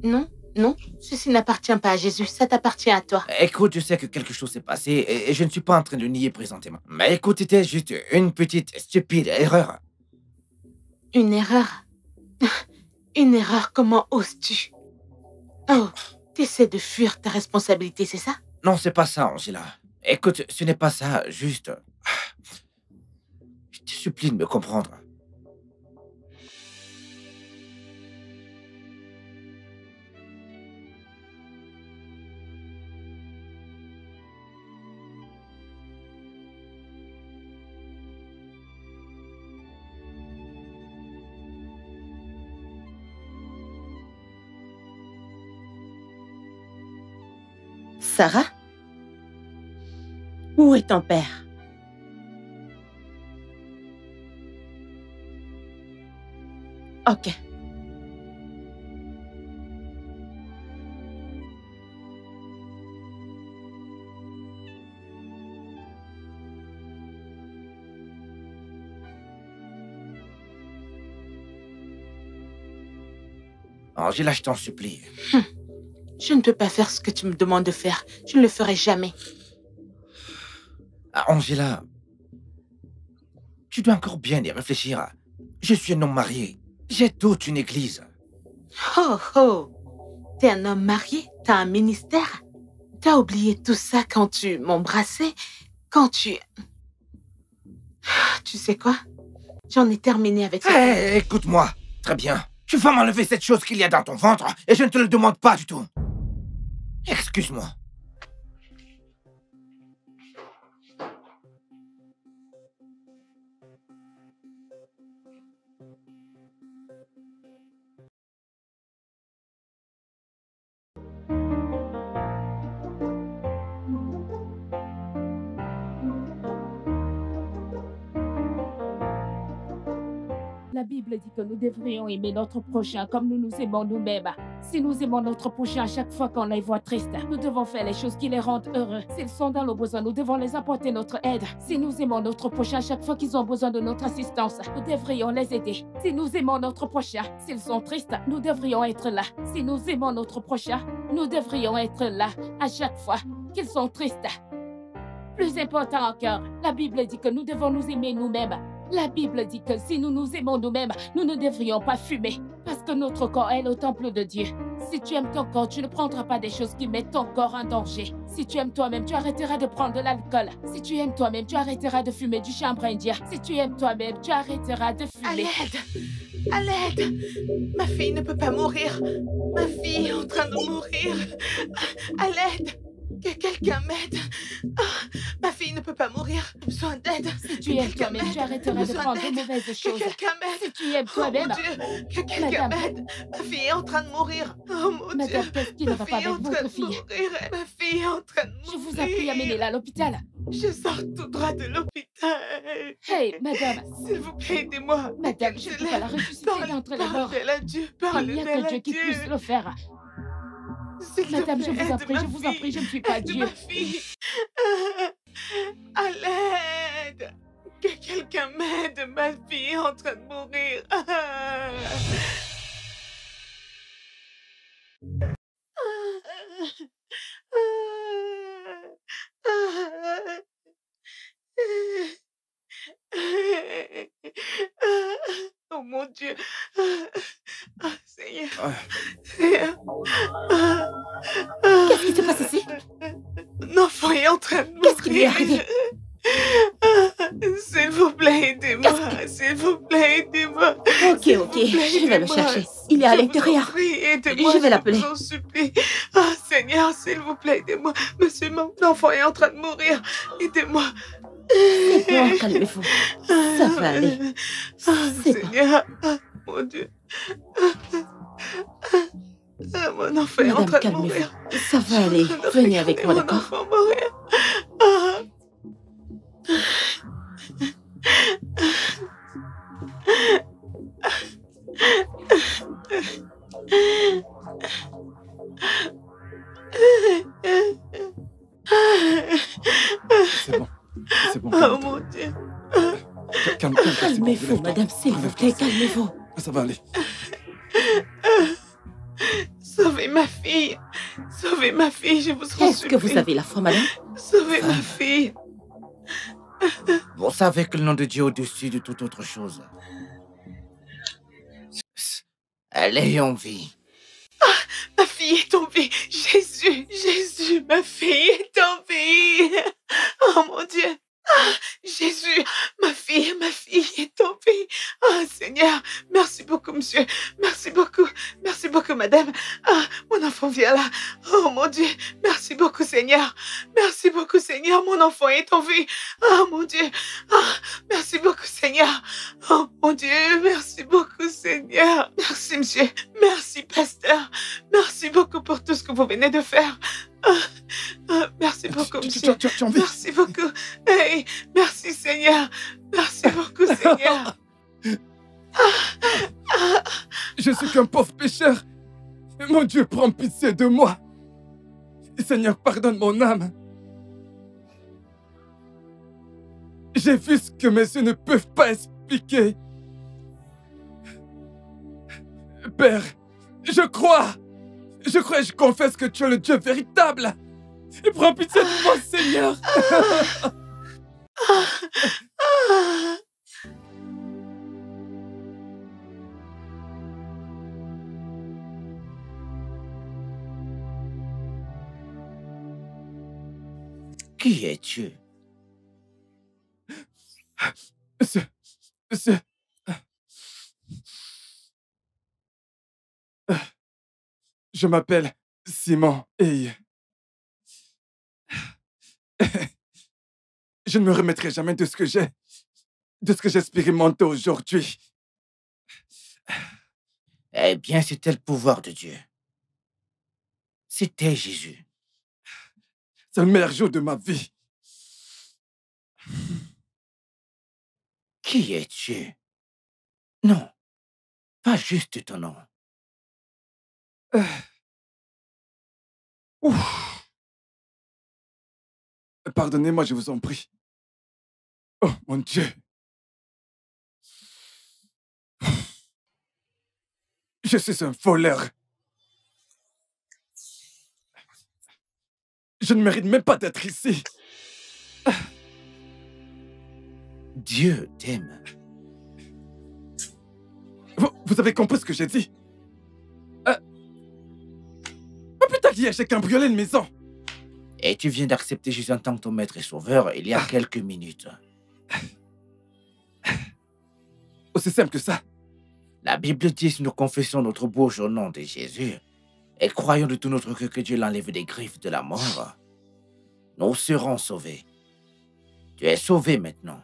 Non, non, ceci n'appartient pas à Jésus, ça t'appartient à toi. Écoute, je sais que quelque chose s'est passé et je ne suis pas en train de nier présentement. Mais écoute, c'était juste une petite stupide erreur. Une erreur? Une erreur, comment oses-tu? Oh, t'essaies de fuir ta responsabilité, c'est ça? Non, c'est pas ça, Angela. Écoute, ce n'est pas ça, juste... Je te supplie de me comprendre. Sarah? Où est ton père? Ok. Angela, je t'en supplie. Je ne peux pas faire ce que tu me demandes de faire. Je ne le ferai jamais. Ah, Angela, tu dois encore bien y réfléchir. Je suis un homme marié. J'ai toute une église. Oh, oh. T'es un homme marié? T'as un ministère? T'as oublié tout ça quand tu m'embrassais? Quand tu... Tu sais quoi? J'en ai terminé avec ça. Hé, écoute-moi. Très bien. Tu vas m'enlever cette chose qu'il y a dans ton ventre et je ne te le demande pas du tout. Excuse-moi. La Bible dit que nous devrions aimer notre prochain comme nous nous aimons nous-mêmes. Si nous aimons notre prochain à chaque fois qu'on les voit tristes, nous devons faire les choses qui les rendent heureux. S'ils sont dans le besoin, nous devons les apporter notre aide. Si nous aimons notre prochain à chaque fois qu'ils ont besoin de notre assistance, nous devrions les aider. Si nous aimons notre prochain, s'ils sont tristes, nous devrions être là. Si nous aimons notre prochain, nous devrions être là à chaque fois qu'ils sont tristes. Plus important encore, la Bible dit que nous devons nous aimer nous-mêmes. La Bible dit que si nous nous aimons nous-mêmes, nous ne devrions pas fumer. Parce que notre corps est le temple de Dieu. Si tu aimes ton corps, tu ne prendras pas des choses qui mettent ton corps en danger. Si tu aimes toi-même, tu arrêteras de prendre de l'alcool. Si tu aimes toi-même, tu arrêteras de fumer du chanvre indien. Si tu aimes toi-même, tu arrêteras de À fumer. l'aide! À l'aide! Ma fille ne peut pas mourir. Ma fille est en train de mourir. À l'aide! Que quelqu'un m'aide. Ah, ma fille ne peut pas mourir. J'ai besoin d'aide. Si tu aimes toi-même, tu arrêteras de prendre de mauvaises Que choses. quelqu'un m'aide. Si tu aimes Oh toi-même, mon Dieu, que quelqu'un Madame. m'aide. Ma fille est en train de mourir. Oh mon Dieu. Madame, qu'est-ce qui ne Ma va fille pas est en avec train votre de fille? mourir. Ma fille est en train de mourir. Je vous en prie, amenez-la à l'hôpital. Je sors tout droit de l'hôpital. Hey, madame. S'il vous plaît, aidez-moi. Madame, je ne peux pas la ressusciter d'entre les morts. Parlez à Dieu, Il parlez n'y a à que Dieu qui Dieu. puisse le faire. S'il te Madame, je plaît, vous en aide prie, ma je vous en fille. prie, je ne suis pas Aide Dieu. ma fille. À l'aide. Que quelqu'un m'aide, ma fille est en train de mourir. Oh mon Dieu. Seigneur. Seigneur. Qu'est-ce qui se passe ici? L'enfant est en train de mourir. Qu'est-ce qui lui est arrivé? S'il vous plaît, aidez-moi. S'il vous plaît, aidez-moi. Ok, S'il ok, vous plaît, je vais le aidez-moi. chercher. Il est à Je vous en l'intérieur. prie, aidez-moi. Je vais l'appeler. Je vous en supplie. Ah, Seigneur, s'il vous plaît, aidez-moi. Monsieur, mon enfant est en train de mourir. Aidez-moi. C'est bon, calmez-vous. Ça va aller. Ah, C'est bon. Seigneur. Ah, mon Dieu. Ah, mon enfant est en Madame, train de calmez-vous. mourir. Ça va aller. Je suis en train de Venez avec moi, regarder mon d'accord? enfant mourir. Ah. C'est bon. C'est bon. Oh mon Dieu. Calme-toi. Calmez-vous, madame, s'il vous plaît, calmez-vous. Ça va aller. Ça Sauvez ma fille, je vous en supplie. Est-ce que vous avez la foi, madame? Sauvez ma fille. Vous savez que le nom de Dieu est au-dessus de toute autre chose. Elle est en vie. Ma fille est en vie. Jésus, Jésus, ma fille est en vie. Oh mon Dieu. Ah, Jésus, ma fille est en vie. Ah, Seigneur, merci beaucoup, monsieur. Merci beaucoup, madame. Ah, mon enfant vient là. Oh, mon Dieu, merci beaucoup, Seigneur. Merci beaucoup, Seigneur, mon enfant est en vie. Ah, mon Dieu. Ah, merci beaucoup, Seigneur. Oh, mon Dieu, merci beaucoup, Seigneur. Merci, monsieur. Merci, pasteur. Merci beaucoup pour tout ce que vous venez de faire. Merci beaucoup, monsieur. Tu en vis? Merci beaucoup. Hey, merci, Seigneur. Merci beaucoup, Seigneur. Je suis qu'un pauvre pécheur. Mon Dieu, prends pitié de moi. Seigneur, pardonne mon âme. J'ai vu ce que mes yeux ne peuvent pas expliquer. Père, je crois et je confesse que tu es le Dieu véritable. Et prends pitié de moi, Seigneur. Qui es-tu? Je m'appelle Simon et je ne me remettrai jamais de ce que j'ai expérimenté aujourd'hui. Eh bien, c'était le pouvoir de Dieu. C'était Jésus. C'est le meilleur jour de ma vie. Qui es-tu? Non, pas juste ton nom. Ouf. Pardonnez-moi, je vous en prie. Oh, mon Dieu. Je suis un voleur. Je ne mérite même pas d'être ici. Dieu t'aime. Vous avez compris ce que j'ai dit? Oh putain, qui j'ai cambriolé une maison. Et tu viens d'accepter Jésus en tant que ton maître et sauveur il y a quelques minutes. Aussi simple que ça. La Bible dit si nous confessons notre bouche au nom de Jésus et croyons de tout notre cœur que Dieu l'enlève des griffes de la mort, nous serons sauvés. Tu es sauvé maintenant.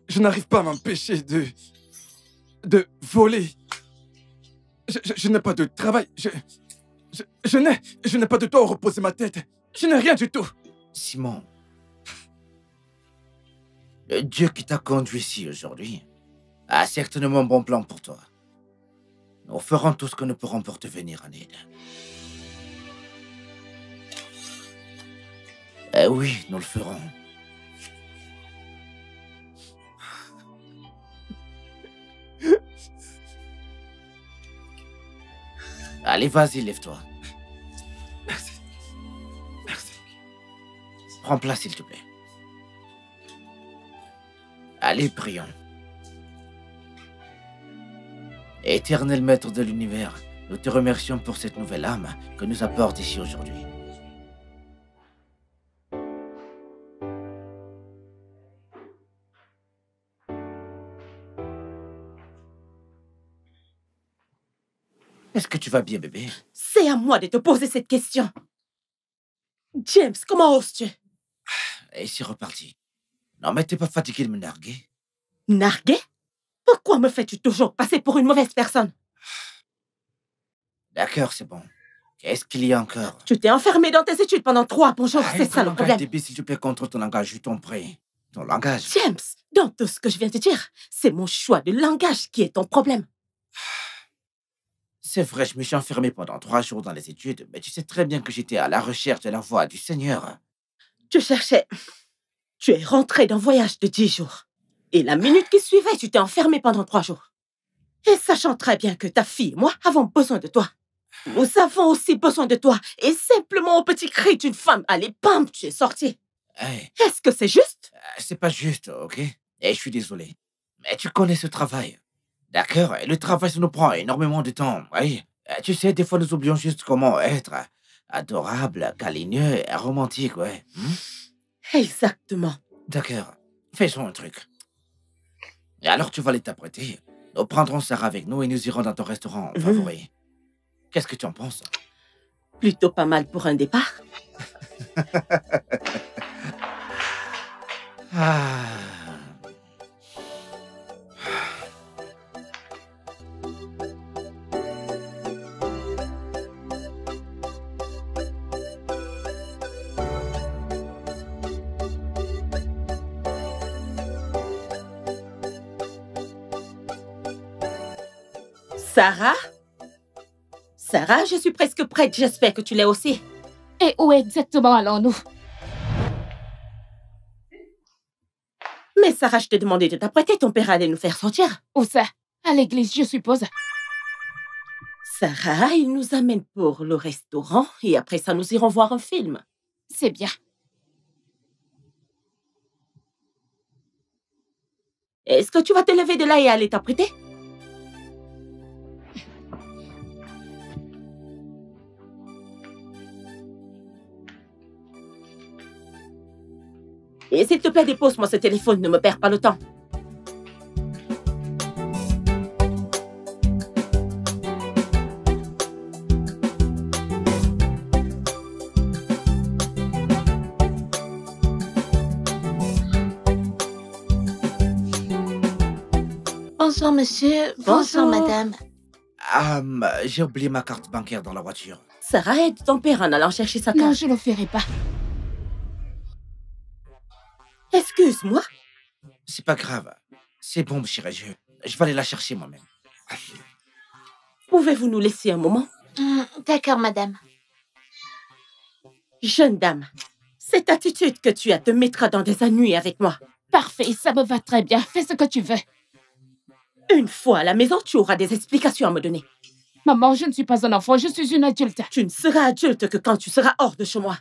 Je n'arrive pas à m'empêcher de voler. Je n'ai pas de travail. Je n'ai pas de temps à reposer ma tête. Je n'ai rien du tout. Simon, le Dieu qui t'a conduit ici aujourd'hui a certainement un bon plan pour toi. Nous ferons tout ce que nous pourrons pour te venir en aide. Eh oui, nous le ferons. Allez, vas-y, lève-toi. Merci. Merci. Prends place, s'il te plaît. Allez, prions. Éternel Maître de l'univers, nous te remercions pour cette nouvelle âme que nous apportes ici aujourd'hui. Est-ce que tu vas bien, bébé? C'est à moi de te poser cette question. James, comment oses-tu? Et c'est reparti. Non, mais t'es pas fatigué de me narguer? Narguer? Pourquoi me fais-tu toujours passer pour une mauvaise personne? D'accord, c'est bon. Qu'est-ce qu'il y a encore? Tu t'es enfermé dans tes études pendant 3 bons jours, c'est ça le problème. Débile, s'il te plaît, contre ton langage, je t'en prie. Ton langage. James, dans tout ce que je viens de dire, c'est mon choix de langage qui est ton problème. C'est vrai, je me suis enfermé pendant 3 jours dans les études, mais tu sais très bien que j'étais à la recherche de la voix du Seigneur. Tu cherchais... Tu es rentré d'un voyage de 10 jours. Et la minute qui suivait, tu t'es enfermée pendant 3 jours. Et sachant très bien que ta fille et moi avons besoin de toi. Nous avons aussi besoin de toi. Et simplement au petit cri d'une femme, allez, bam, tu es sorti. Hey, Est-ce que c'est juste? c'est pas juste, ok? Et je suis désolé. Mais tu connais ce travail. D'accord? Et le travail, ça nous prend énormément de temps. Oui. Tu sais, des fois, nous oublions juste comment être adorable, câlineux et romantique, ouais. Exactement. D'accord. Faisons un truc. Et alors, tu vas l'interpréter. Nous prendrons Sarah avec nous et nous irons dans ton restaurant favori. Qu'est-ce que tu en penses? Plutôt pas mal pour un départ. Ah. Sarah? Sarah, je suis presque prête. J'espère que tu l'es aussi. Et où exactement allons-nous? Mais Sarah, je t'ai demandé de t'apprêter. Ton père allait nous faire sortir. Où ça? À l'église, je suppose. Sarah, il nous amène pour le restaurant et après ça, nous irons voir un film. C'est bien. Est-ce que tu vas te lever de là et aller t'apprêter? Et s'il te plaît, dépose-moi ce téléphone, ne me perds pas le temps. Bonjour, monsieur. Bonjour, madame. J'ai oublié ma carte bancaire dans la voiture. Sarah, aide ton père en allant chercher sa carte. Non, je ne le ferai pas. Excuse-moi. C'est pas grave. C'est bon, chérie, je vais aller la chercher moi-même. Pouvez-vous nous laisser un moment? D'accord, madame. Jeune dame, cette attitude que tu as te mettra dans des ennuis avec moi. Parfait, ça me va très bien. Fais ce que tu veux. Une fois à la maison, tu auras des explications à me donner. Maman, je ne suis pas un enfant, je suis une adulte. Tu ne seras adulte que quand tu seras hors de chez moi.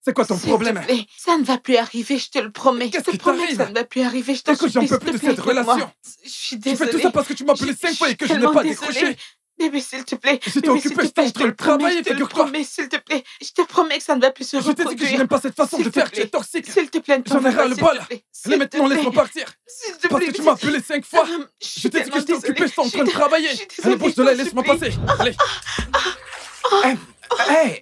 C'est quoi ton problème? S'il te plaît, ça ne va plus arriver, je te le promets. Qu'est-ce Je qui te promets t'arrive? que ça ne va plus arriver, je te Écoute, j'en supplie, peux s'il plus te de plaît, cette écoute-moi. relation. Je suis Tu désolée. fais tout ça parce que tu m'as appelé 5 fois et que je n'ai tellement pas désolée. décroché. Bébé, s'il te plaît. J'étais Bébé, occupé, s'il te j'étais en plaît, train de je te le promets, travailler, je te le figure-toi. promets, s'il te plaît. Je te promets que ça ne va plus se Je t'ai dit que je reproduire. n'aime pas cette façon S'il de te faire, tu plaît. es toxique. S'il te plaît, ne t'en J'en ai veux pas, ras le s'il bol. te plaît. Allez, maintenant, laisse-moi partir. S'il te Parce plaît, que tu m'as appelé 5 fois. Je t'ai dit que j'étais occupé, j'étais en train de travailler. Allez, bouge de là et laisse-moi passer. Allez. Hey!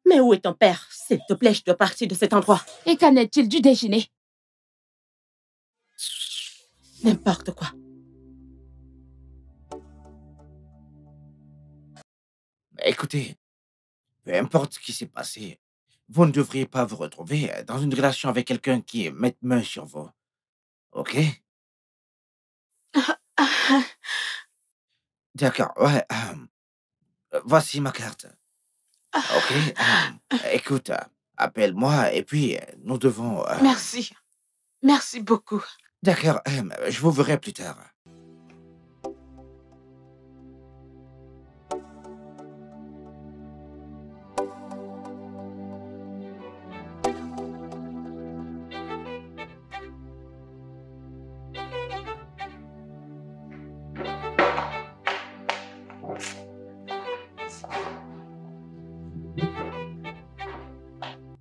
Mais où est ton père? S'il te plaît, je dois partir de cet endroit. Et qu'en est-il du déjeuner? N'importe quoi. Écoutez, peu importe ce qui s'est passé, vous ne devriez pas vous retrouver dans une relation avec quelqu'un qui met main sur vous. Ok? D'accord, ouais. Voici ma carte. Ok? Écoute, appelle-moi et puis nous devons... Merci. Merci beaucoup. D'accord, je vous verrai plus tard.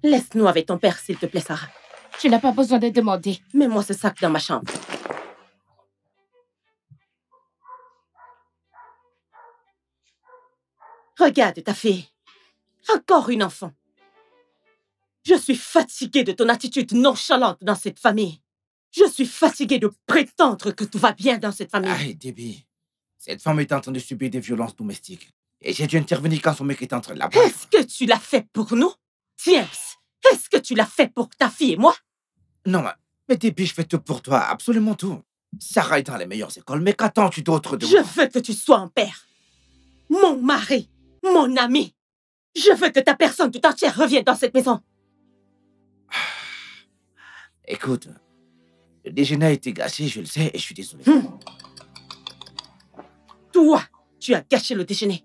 Laisse-nous avec ton père, s'il te plaît, Sarah. Tu n'as pas besoin de demander. Mets-moi ce sac dans ma chambre. Regarde ta fille. Encore une enfant. Je suis fatiguée de ton attitude nonchalante dans cette famille. Je suis fatiguée de prétendre que tout va bien dans cette famille. Hey, Debbie, cette femme est en train de subir des violences domestiques. Et j'ai dû intervenir quand son mec est en train de la battre. Est-ce que tu l'as fait pour nous? James, est-ce que tu l'as fait pour ta fille et moi? Non, mais Debbie, je fais tout pour toi, absolument tout. Sarah est dans les meilleures écoles, mais qu'attends-tu d'autre de moi? Je veux que tu sois un père. Mon mari, mon ami. Je veux que ta personne tout entière revienne dans cette maison. Écoute, le déjeuner a été gâché, je le sais, et je suis désolé. Toi, tu as gâché le déjeuner.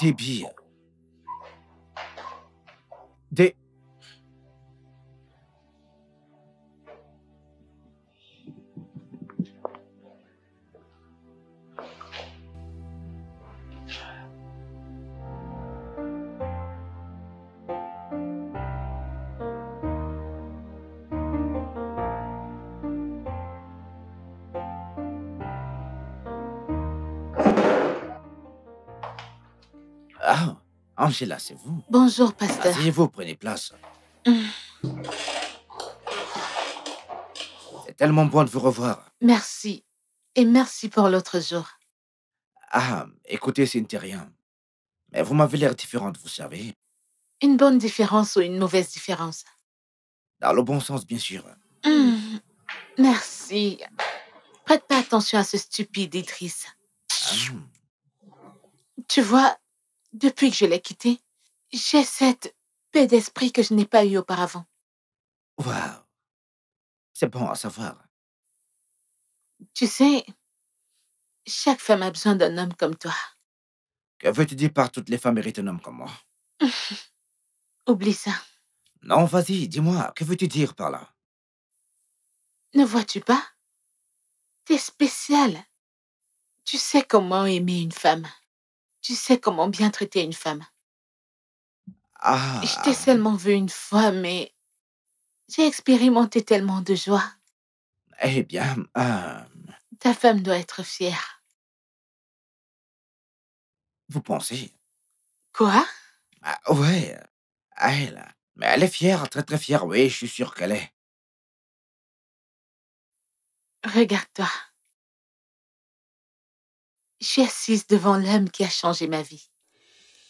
Debbie. Ah, Angela, c'est vous. Bonjour, pasteur. Asseyez-vous, prenez place. C'est tellement bon de vous revoir. Merci. Et merci pour l'autre jour. Ah, écoutez, Cynthia, mais vous m'avez l'air différente, vous savez. Une bonne différence ou une mauvaise différence? Dans le bon sens, bien sûr. Merci. Prête pas attention à ce stupide Idriss. Tu vois, depuis que je l'ai quitté, j'ai cette paix d'esprit que je n'ai pas eue auparavant. Waouh. C'est bon à savoir. Tu sais, chaque femme a besoin d'un homme comme toi. Que veux-tu dire par toutes les femmes méritent un homme comme moi? Oublie ça. Non, vas-y, dis-moi, que veux-tu dire par là? Ne vois-tu pas? T'es spécial. Tu sais comment aimer une femme. Tu sais comment bien traiter une femme. Ah. Je t'ai seulement vu une fois, mais j'ai expérimenté tellement de joie. Eh bien, Ta femme doit être fière. vous pensez? Quoi? Ah, ouais, elle. Mais elle est fière, très très fière, oui, je suis sûr qu'elle est. Regarde-toi. Je suis assise devant l'homme qui a changé ma vie.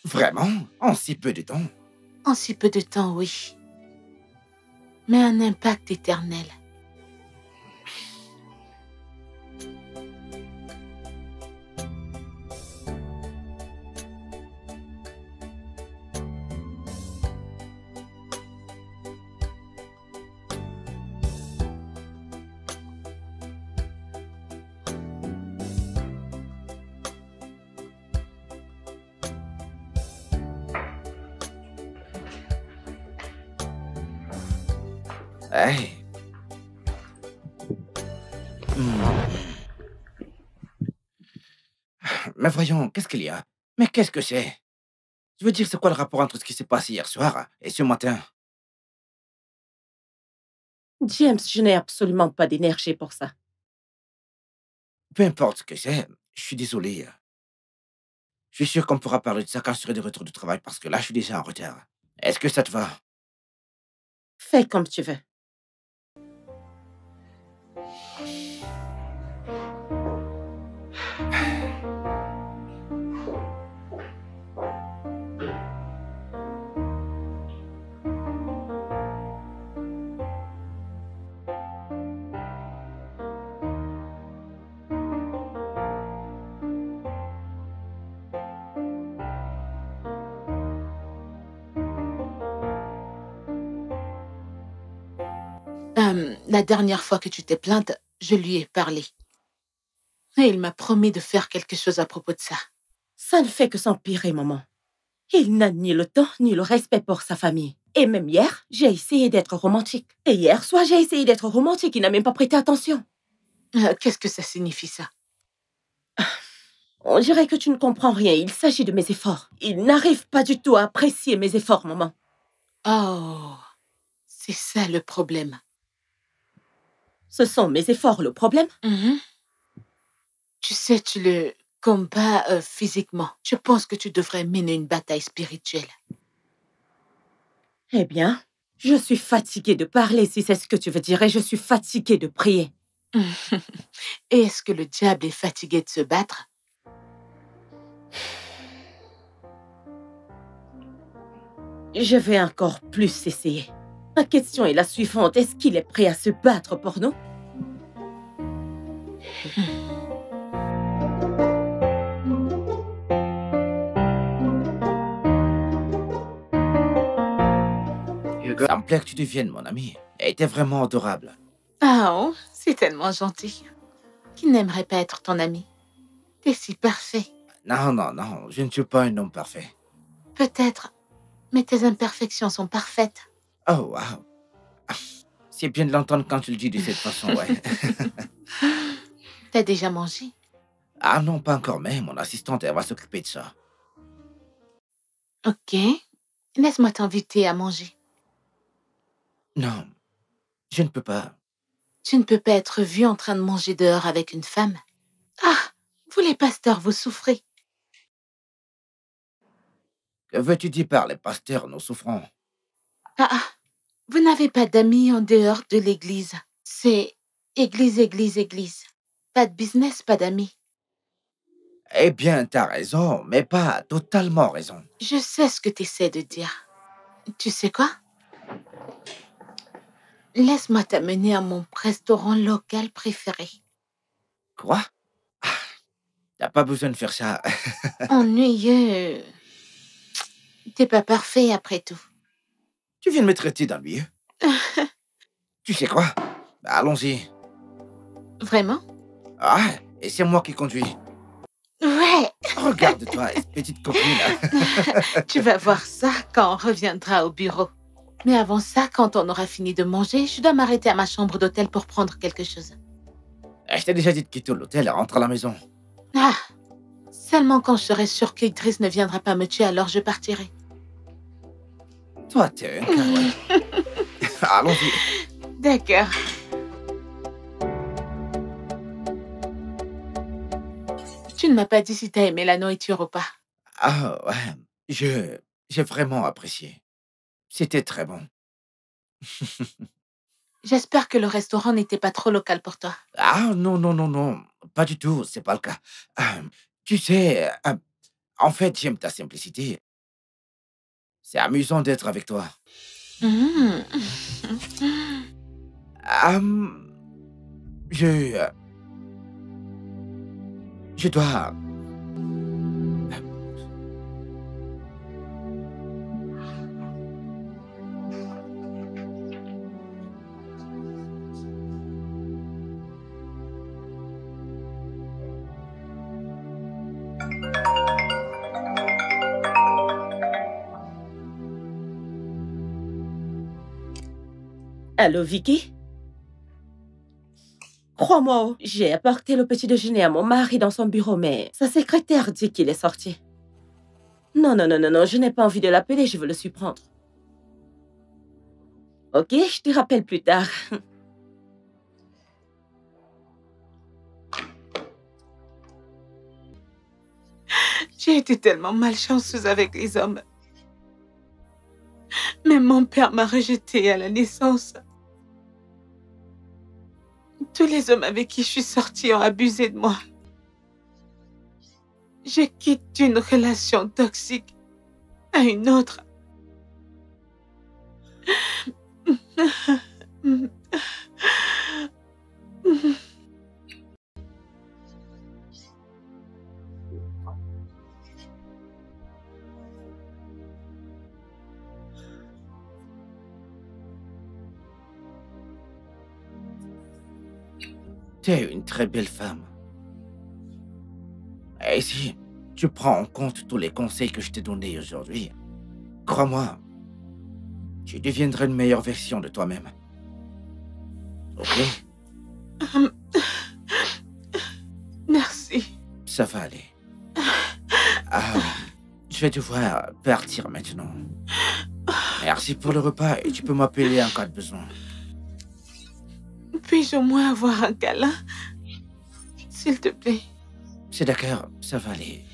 Vraiment? En si peu de temps? En si peu de temps, oui. Mais un impact éternel. Hey. Mais voyons, qu'est-ce qu'il y a? Mais qu'est-ce que c'est? Je veux dire, c'est quoi le rapport entre ce qui s'est passé hier soir et ce matin? James, je n'ai absolument pas d'énergie pour ça. Peu importe ce que c'est, je suis désolé. Je suis sûr qu'on pourra parler de ça quand je serai de retour du travail parce que là, je suis déjà en retard. Est-ce que ça te va? Fais comme tu veux. La dernière fois que tu t'es plainte, je lui ai parlé. Et il m'a promis de faire quelque chose à propos de ça. Ça ne fait que s'empirer, maman. Il n'a ni le temps ni le respect pour sa famille. Et même hier, j'ai essayé d'être romantique. Et hier soir, j'ai essayé d'être romantique. Il n'a même pas prêté attention. Qu'est-ce que ça signifie, ça? On dirait que tu ne comprends rien. Il s'agit de mes efforts. Il n'arrive pas du tout à apprécier mes efforts, maman. Oh, c'est ça le problème. Ce sont mes efforts le problème? Tu sais, tu le combats physiquement. Je pense que tu devrais mener une bataille spirituelle. Eh bien, Je suis fatiguée de parler, si c'est ce que tu veux dire, et je suis fatiguée de prier. Et est-ce que le diable est fatigué de se battre? Je vais encore plus essayer. Ma question est la suivante. Est-ce qu'il est prêt à se battre pour nous? Ça me plaît que tu deviennes mon ami. Elle était vraiment adorable. Ah oh, c'est tellement gentil. Qui n'aimerait pas être ton ami? T'es si parfait. Non, non, non, je ne suis pas un homme parfait. Peut-être, mais tes imperfections sont parfaites. Oh, wow. C'est bien de l'entendre quand tu le dis de cette façon, ouais. T'as déjà mangé? Ah non, pas encore, mais mon assistante, elle va s'occuper de ça. Ok. Laisse-moi t'inviter à manger. Non, je ne peux pas. Tu ne peux pas être vu en train de manger dehors avec une femme. Ah, vous les pasteurs, vous souffrez. Que veux-tu dire par les pasteurs, nous souffrons? Ah, vous n'avez pas d'amis en dehors de l'église. C'est église, église, église. Pas de business, pas d'amis. Eh bien, t'as raison, mais pas totalement raison. Je sais ce que tu essaies de dire. Tu sais quoi? Laisse-moi t'amener à mon restaurant local préféré. Quoi? Ah, t'as pas besoin de faire ça. Ennuyeux. T'es pas parfait après tout. Tu viens de me traiter d'ennuyeux. Tu sais quoi? Allons-y. Vraiment? Ah, et c'est moi qui conduis. Ouais. Regarde-toi, petite copine. Tu vas voir ça quand on reviendra au bureau. Mais avant ça, quand on aura fini de manger, je dois m'arrêter à ma chambre d'hôtel pour prendre quelque chose. Je t'ai déjà dit de quitter l'hôtel et rentre à la maison. Ah, seulement quand je serai sûre qu'Idriss ne viendra pas me tuer, alors je partirai. Toi, t'es un carouet. Allons-y. D'accord. Tu ne m'as pas dit si t'as aimé la nourriture ou pas. Ah, ouais. J'ai vraiment apprécié. C'était très bon. J'espère que le restaurant n'était pas trop local pour toi. Ah, non, non, non, non. Pas du tout, c'est pas le cas. Tu sais, en fait, j'aime ta simplicité. C'est amusant d'être avec toi. Mmh. Je dois... Allô, Vicky? Crois-moi, j'ai apporté le petit déjeuner à mon mari dans son bureau, mais sa secrétaire dit qu'il est sorti. Non, non, non, non, non, je n'ai pas envie de l'appeler, je veux le surprendre. Ok, je te rappelle plus tard. J'ai été tellement malchanceuse avec les hommes. Même mon père m'a rejetée à la naissance. Tous les hommes avec qui je suis sortie ont abusé de moi. Je quitte une relation toxique à une autre. T'es une très belle femme. Et si tu prends en compte tous les conseils que je t'ai donnés aujourd'hui, crois-moi, tu deviendras une meilleure version de toi-même. Ok? Merci. Ça va aller. Je vais devoir partir maintenant. Merci pour le repas et tu peux m'appeler en cas de besoin. Puis-je au moins avoir un câlin? S'il te plaît. C'est d'accord, ça va aller.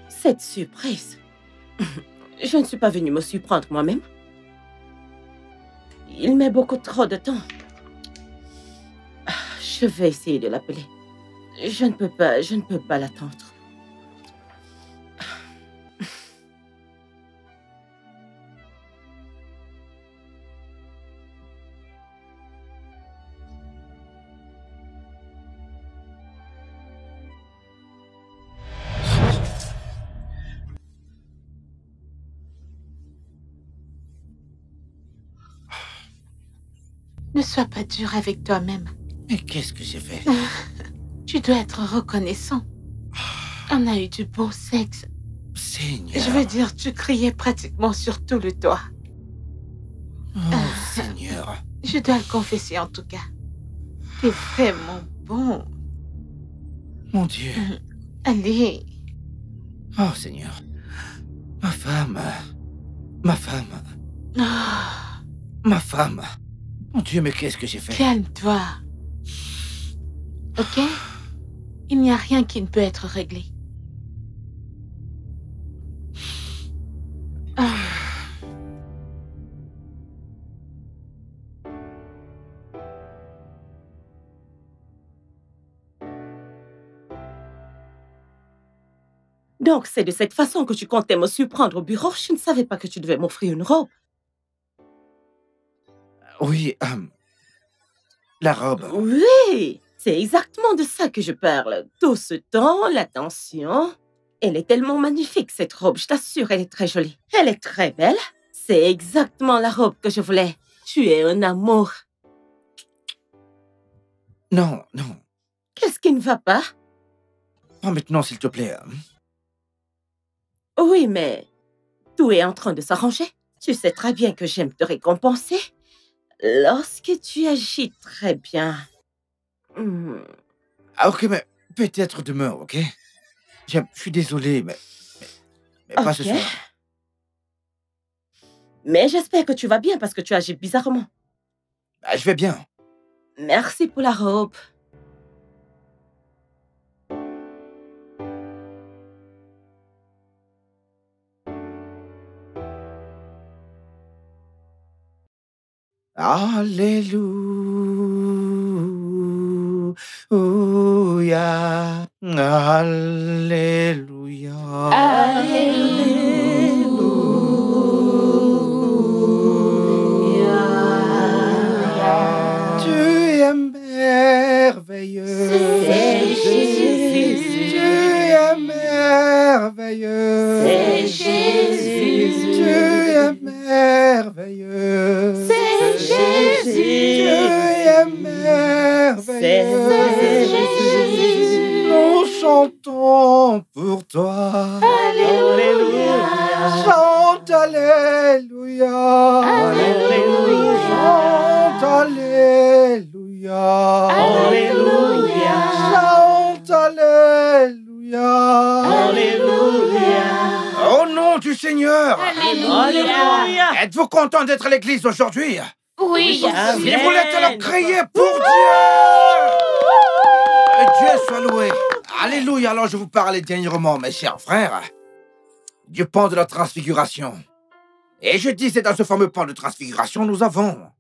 Cette surprise. Je ne suis pas venue me surprendre moi-même. Il met beaucoup trop de temps. Je vais essayer de l'appeler. Je ne peux pas l'attendre. Ne sois pas dur avec toi-même. Mais qu'est-ce que j'ai fait? Tu dois être reconnaissant. On a eu du bon sexe. Seigneur. Je veux dire, tu criais pratiquement sur tout le toit. Oh, Seigneur. Je dois le confesser en tout cas. T'es vraiment bon. Mon Dieu. Allez. Oh, Seigneur. Ma femme. Ma femme. Oh, Ma femme. Mon Dieu, mais qu'est-ce que j'ai fait? calme-toi. Ok? Il n'y a rien qui ne peut être réglé. Ah. Donc, c'est de cette façon que tu comptais me surprendre au bureau? Je ne savais pas que tu devais m'offrir une robe. Oui, la robe. Oui, c'est exactement de ça que je parle. Tout ce temps, l'attention. Elle est tellement magnifique, cette robe. Je t'assure, elle est très jolie. Elle est très belle. C'est exactement la robe que je voulais. Tu es un amour. Non, non. Qu'est-ce qui ne va pas? Pas maintenant, s'il te plaît. Oui, mais tout est en train de s'arranger. Tu sais très bien que j'aime te récompenser. Lorsque tu agis très bien. Ah, ok, mais peut-être demain, ok? Je suis désolé, mais pas ce Ok. soir. Mais j'espère que tu vas bien parce que tu agis bizarrement. Ah, je vais bien. Merci pour la robe. Alléluia. Alléluia. Tu es merveilleux. C'est Jésus. Tu es merveilleux. C'est Jésus. Tu es merveilleux. C'est Jésus. Tu es merveilleux. C'est Jésus. Nous chantons pour toi. Alléluia. Chante Alléluia. Alléluia. Chante Alléluia. Alléluia. Chante Alléluia. Alléluia. Au nom du Seigneur. Alléluia. Êtes-vous content d'être à l'église aujourd'hui? Oui, Amen. Si vous l'êtes, alors criez pour Dieu. Que Dieu soit loué. Alléluia. Alors je vous parlais dernièrement, mes chers frères, du pont de la transfiguration. Et je disais, dans ce fameux pont de transfiguration, nous avons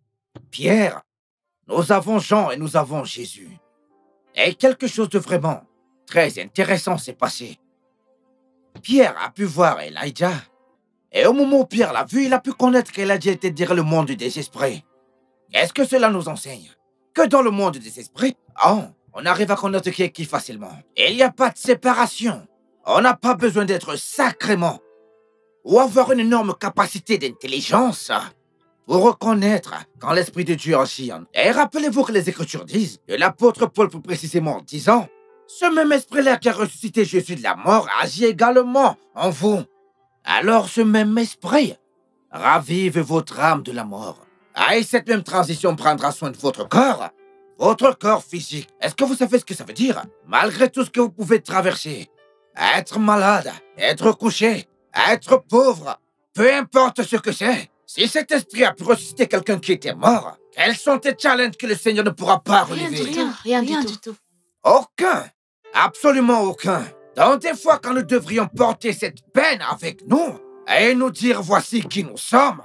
Pierre, nous avons Jean et nous avons Jésus. Et quelque chose de vraiment très intéressant s'est passé. Pierre a pu voir Elijah. Et au moment où Pierre l'a vu, il a pu connaître qu'Elijah était derrière le monde des esprits. Qu'est-ce que cela nous enseigne? Que dans le monde des esprits, on arrive à connaître qui est qui facilement. Il n'y a pas de séparation. On n'a pas besoin d'être sacrément ou avoir une énorme capacité d'intelligence pour reconnaître quand l'Esprit de Dieu agit. Et rappelez-vous que les Écritures disent, de l'apôtre Paul plus précisément en disant, ce même Esprit-là qui a ressuscité Jésus de la mort agit également en vous. Alors ce même Esprit ravive votre âme de la mort. Et cette même transition prendra soin de votre corps physique. Est-ce que vous savez ce que ça veut dire? Malgré tout ce que vous pouvez traverser, être malade, être couché, être pauvre, peu importe ce que c'est, si cet esprit a pu ressusciter quelqu'un qui était mort, Quels sont tes challenges que le Seigneur ne pourra pas relever? Rien du tout. Aucun. Absolument aucun. Dans des fois quand nous devrions porter cette peine avec nous et nous dire voici qui nous sommes,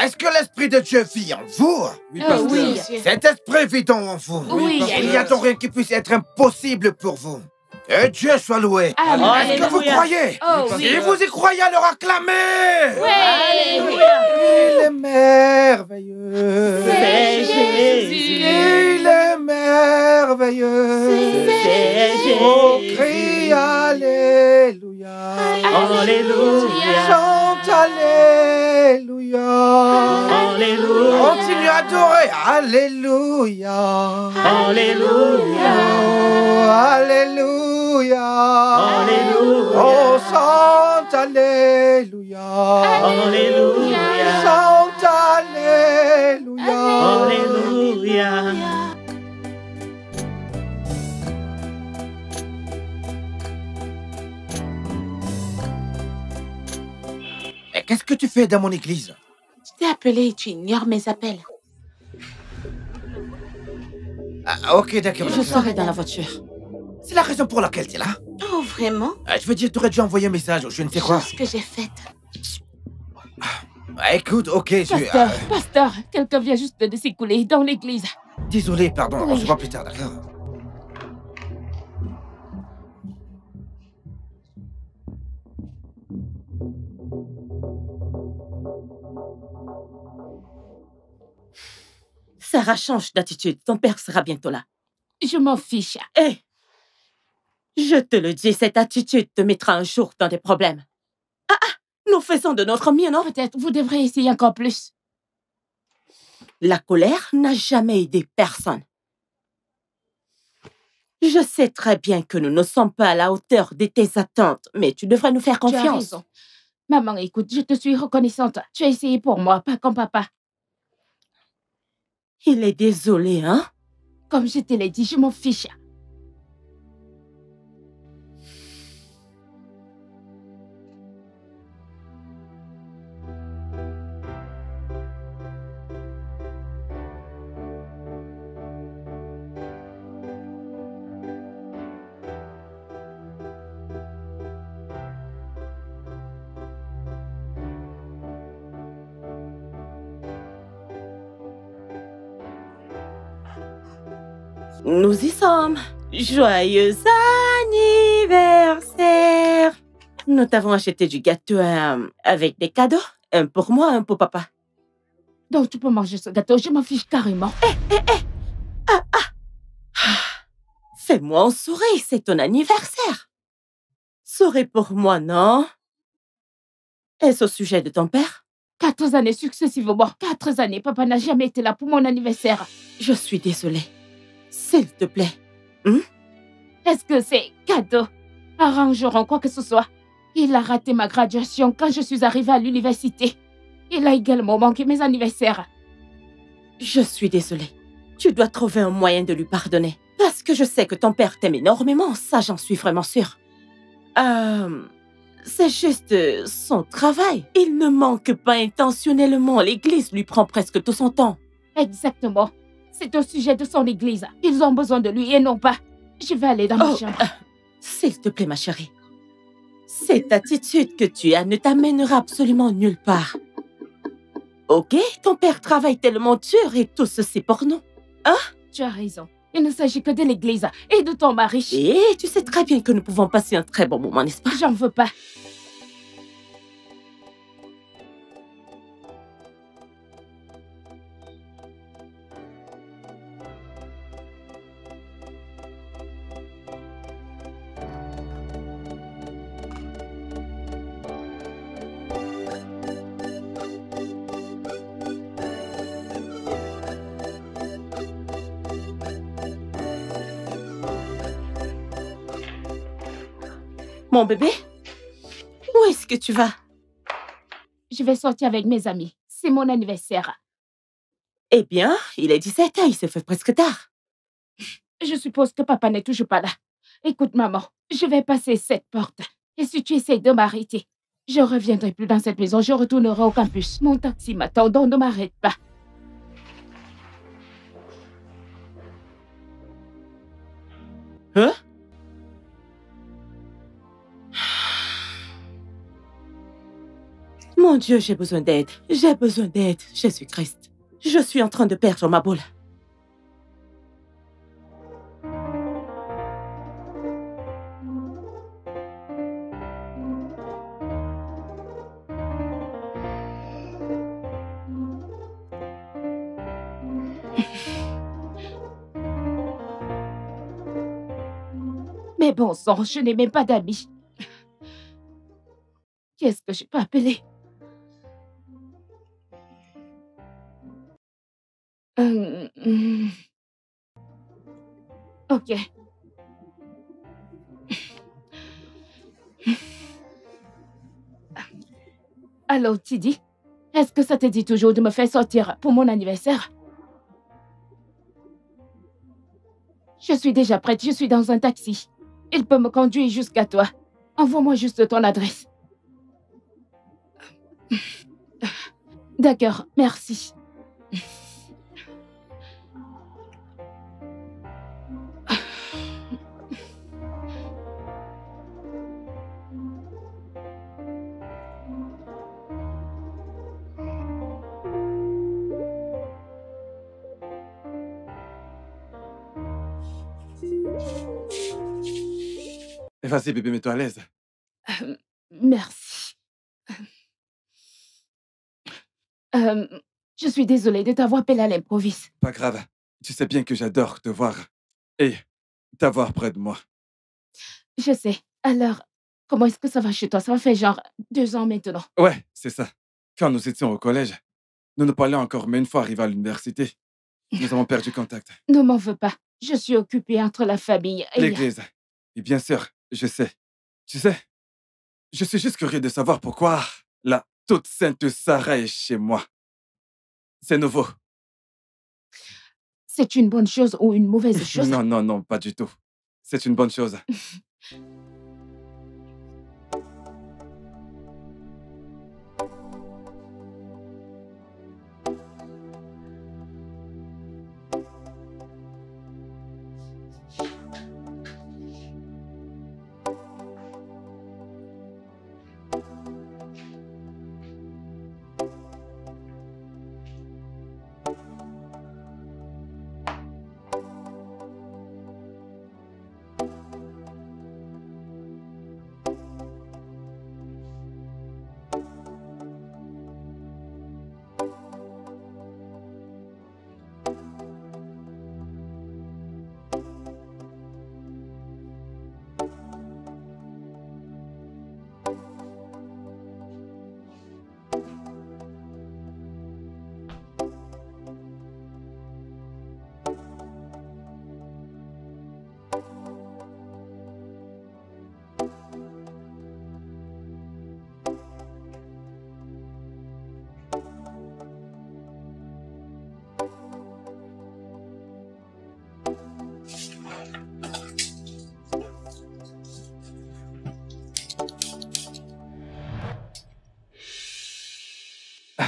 est-ce que l'Esprit de Dieu vit en vous? Oui, pasteur. Oui. Cet esprit vit en vous. Oui. Il n'y a donc rien qui puisse être impossible pour vous. Que Dieu soit loué. Amen. Est-ce que vous croyez? Oh Oui, oui. Si vous y croyez, alors acclamez! Alléluia. Il est merveilleux. C'est Jésus. Il est merveilleux. C'est Oh, Jésus. crie Alléluia. Alléluia. Chante Alléluia. Alléluia. Continue à adorer. Alléluia. Alléluia. Oh, Alléluia. Alléluia. Oh, chante Alléluia. Alléluia. Chante Alléluia. Alléluia. Mais qu'est-ce que tu fais dans mon église? Je t'ai appelé et tu ignores mes appels. Ah, ok, d'accord. Je serai dans la voiture. C'est la raison pour laquelle tu es là? Oh, vraiment? Je veux dire, tu aurais dû envoyer un message ou je ne sais quoi. Chose que j'ai faite. Écoute, ok, Pasteur, quelqu'un vient juste de s'écouler dans l'église. désolé, pardon, on Oui. se voit plus tard, d'accord? Sarah, change d'attitude. Ton père sera bientôt là. Je m'en fiche. Hé! Je te le dis, cette attitude te mettra un jour dans des problèmes. Nous faisons de notre mieux, non? Peut-être vous devrez essayer encore plus. La colère n'a jamais aidé personne. Je sais très bien que nous ne sommes pas à la hauteur de tes attentes, mais tu devrais nous faire Tu as confiance. raison. Maman, écoute, je te suis reconnaissante. Tu as essayé pour moi, pas comme papa. Il est désolé, hein? Comme je te l'ai dit, je m'en fiche. Nous y sommes. Joyeux anniversaire. Nous t'avons acheté du gâteau avec des cadeaux. Un pour moi, un pour papa. Donc tu peux manger ce gâteau, je m'en fiche carrément. Fais-moi un sourire, c'est ton anniversaire. Souris pour moi, non? Est-ce au sujet de ton père? 4 années successivement. 4 années, papa n'a jamais été là pour mon anniversaire. Je suis désolée. S'il te plaît. Est-ce que c'est cadeau? Arrangerons quoi que ce soit. Il a raté ma graduation quand je suis arrivée à l'université. Il a également manqué mes anniversaires. Je suis désolée. Tu dois trouver un moyen de lui pardonner. Parce que je sais que ton père t'aime énormément, ça j'en suis vraiment sûre. C'est juste son travail. Il ne manque pas intentionnellement. L'église lui prend presque tout son temps. Exactement. C'est au sujet de son église. Ils ont besoin de lui et non pas. Je vais aller dans ma chambre. S'il te plaît, ma chérie. Cette attitude que tu as ne t'amènera absolument nulle part. Ok, ton père travaille tellement dur et tout ceci pour nous. Tu as raison. Il ne s'agit que de l'église et de ton mari. Et tu sais très bien que nous pouvons passer un très bon moment, n'est-ce pas? J'en veux pas. Mon bébé? Où est-ce que tu vas? Je vais sortir avec mes amis. C'est mon anniversaire. Eh bien, il est 17h, il se fait presque tard. Je suppose que papa n'est toujours pas là. Écoute, maman, je vais passer cette porte. Et si tu essayes de m'arrêter, je reviendrai plus dans cette maison. Je retournerai au campus. Mon taxi m'attend, donc ne m'arrête pas. Hein? Mon Dieu, j'ai besoin d'aide. J'ai besoin d'aide, Jésus-Christ. Je suis en train de perdre ma boule. Mais bon sang, je n'ai même pas d'amis. Qu'est-ce que je peux appeler? Ok. Allô, Tiddy? Est-ce que ça te dit toujours de me faire sortir pour mon anniversaire? Je suis déjà prête, je suis dans un taxi. Il peut me conduire jusqu'à toi. Envoie-moi juste ton adresse. D'accord, merci. Vas-y, bébé, mets-toi à l'aise. Merci. Je suis désolée de t'avoir appelé à l'improviste. Pas grave. Tu sais bien que j'adore te voir et t'avoir près de moi. Je sais. Alors, comment est-ce que ça va chez toi? Ça va faire genre 2 ans maintenant. Ouais, c'est ça. Quand nous étions au collège, nous nous parlions encore, mais une fois arrivés à l'université, nous avons perdu contact. Ne m'en veux pas. Je suis occupée entre la famille et... L'église. Et bien sûr, je sais. Tu sais, je suis juste curieux de savoir pourquoi la toute sainte Sarah est chez moi. C'est nouveau. C'est une bonne chose ou une mauvaise chose? Non, non, non, pas du tout. C'est une bonne chose.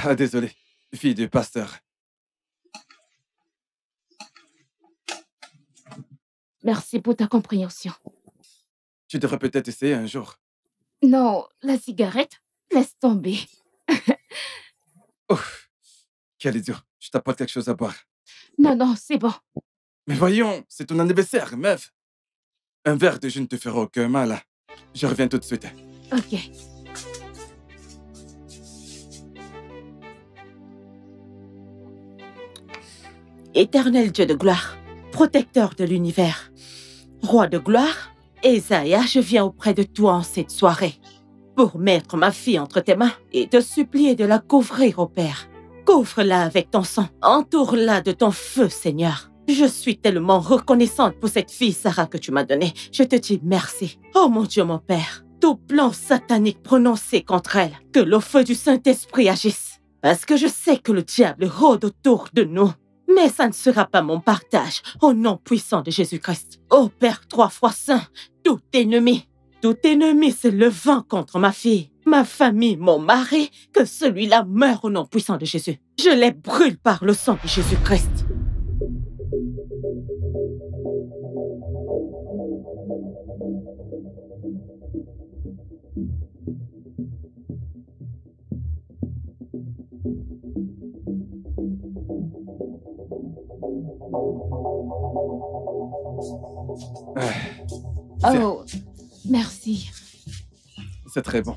Ah, désolé, fille du pasteur. Merci pour ta compréhension. Tu devrais peut-être essayer un jour. Non, la cigarette, laisse tomber. Ouf, quel idiot. Je t'apporte quelque chose à boire. Non, non, c'est bon. Mais voyons, c'est ton anniversaire, meuf. Un verre de jus ne te fera aucun mal. Je reviens tout de suite. Ok. Éternel Dieu de gloire, protecteur de l'univers, roi de gloire, Esaïa, je viens auprès de toi en cette soirée pour mettre ma fille entre tes mains et te supplier de la couvrir au Père. Couvre-la avec ton sang, entoure-la de ton feu, Seigneur. Je suis tellement reconnaissante pour cette fille, Sarah, que tu m'as donnée. Je te dis merci. Oh mon Dieu, mon Père, tout plan satanique prononcé contre elle, que le feu du Saint-Esprit agisse. Parce que je sais que le diable rôde autour de nous. Mais ça ne sera pas mon partage, au nom puissant de Jésus-Christ. Ô Père 3 fois saint, tout ennemi se levant contre ma fille, ma famille, mon mari, que celui-là meure au nom puissant de Jésus. Je les brûle par le sang de Jésus-Christ. Oh, merci. C'est très bon.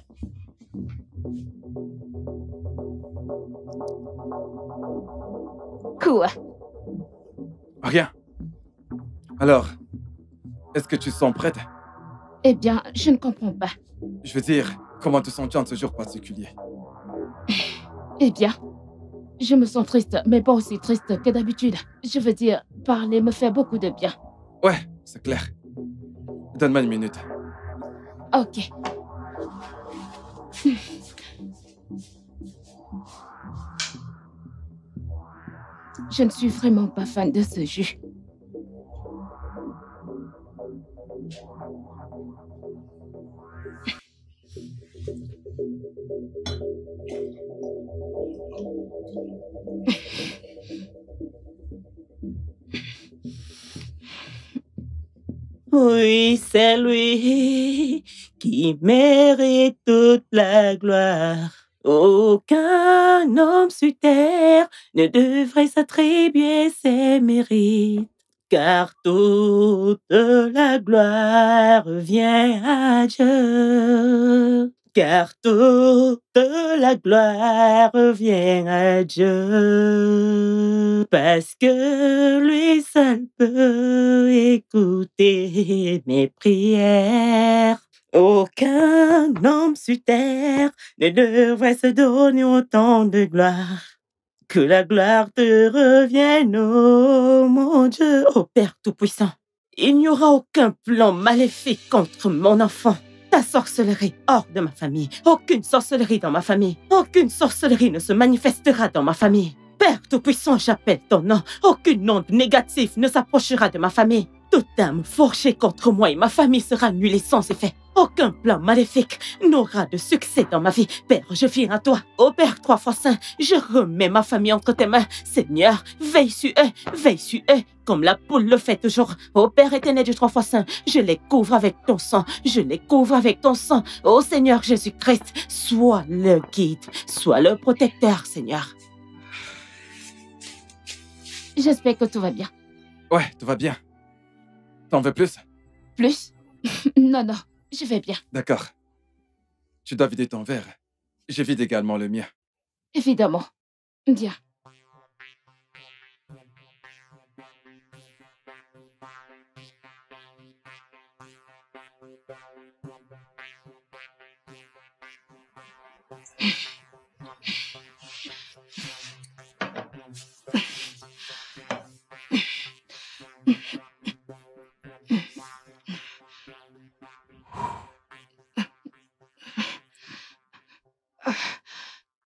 Quoi? Rien. Alors, est-ce que tu te sens prête? Eh bien, je ne comprends pas. Je veux dire, comment te sens-tu en ce jour particulier? Eh bien, je me sens triste, mais pas aussi triste que d'habitude. Je veux dire, parler me fait beaucoup de bien. Ouais, c'est clair. Donne-moi une minute. Ok. Je ne suis vraiment pas fan de ce jus. Oui, c'est lui qui mérite toute la gloire. Aucun homme sur terre ne devrait s'attribuer ses mérites, car toute la gloire vient à Dieu. Car toute la gloire vient à Dieu, parce que lui seul peut écouter mes prières. Aucun homme sur terre ne devrait se donner autant de gloire. Que la gloire te revienne, ô mon Dieu, ô Père Tout-Puissant. Il n'y aura aucun plan maléfique contre mon enfant. Ta sorcellerie hors de ma famille. Aucune sorcellerie dans ma famille. Aucune sorcellerie ne se manifestera dans ma famille. Père Tout-Puissant, j'appelle ton nom. Aucune onde négative ne s'approchera de ma famille. Toute âme forgée contre moi et ma famille sera annulée sans effet. Aucun plan maléfique n'aura de succès dans ma vie. Père, je viens à toi. Ô Père 3 fois saint, je remets ma famille entre tes mains. Seigneur, veille sur eux, comme la poule le fait toujours. Ô Père éternel du 3 fois saint, je les couvre avec ton sang. Je les couvre avec ton sang. Ô Seigneur Jésus-Christ, sois le guide, sois le protecteur, Seigneur. J'espère que tout va bien. Ouais, tout va bien. T'en veux plus? Plus? Non, non, je vais bien. D'accord. Tu dois vider ton verre. Je vide également le mien. Évidemment. Bien.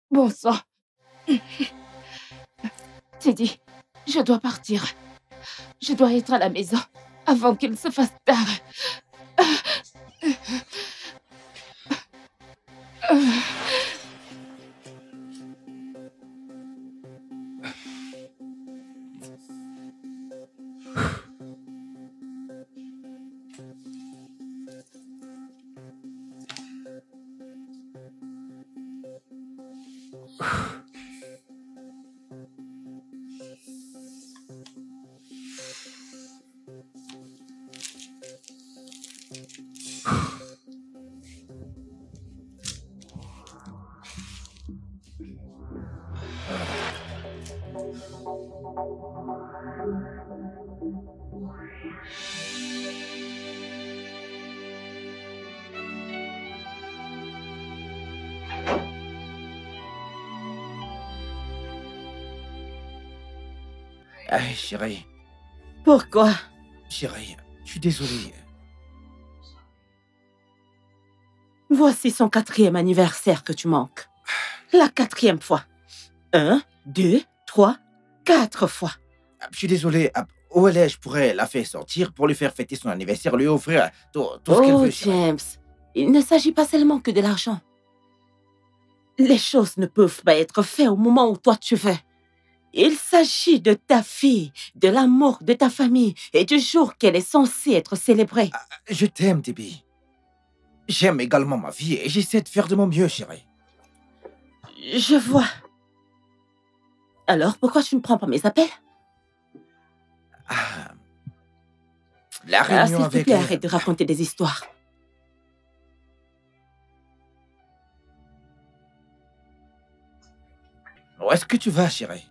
Bon sang. Teddy, je dois partir. Je dois être à la maison avant qu'il se fasse tard. Ah, chérie, Pourquoi? chérie, je suis désolé. Voici son 4e anniversaire que tu manques. La 4e fois. 1, 2, 3, 4 fois. Ah, je suis désolé. Ah, où elle est? Je pourrais la faire sortir pour lui faire fêter son anniversaire, lui offrir tout ce qu'elle Oh, veut. chérie. James, il ne s'agit pas seulement que de l'argent. Les choses ne peuvent pas être faites au moment où toi tu veux. Il s'agit de ta fille, de l'amour de ta famille et du jour qu'elle est censée être célébrée. Ah, je t'aime, Debbie. J'aime également ma vie et j'essaie de faire de mon mieux, chérie. Je vois. Alors, pourquoi tu ne prends pas mes appels? La réunion s'il te avec plaît, elle. arrête de raconter des histoires. Où est-ce que tu vas, chérie?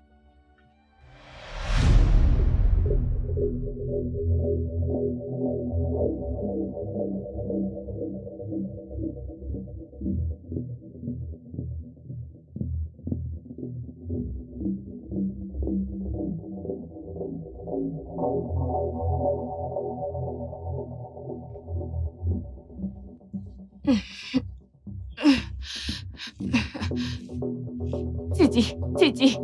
Titi.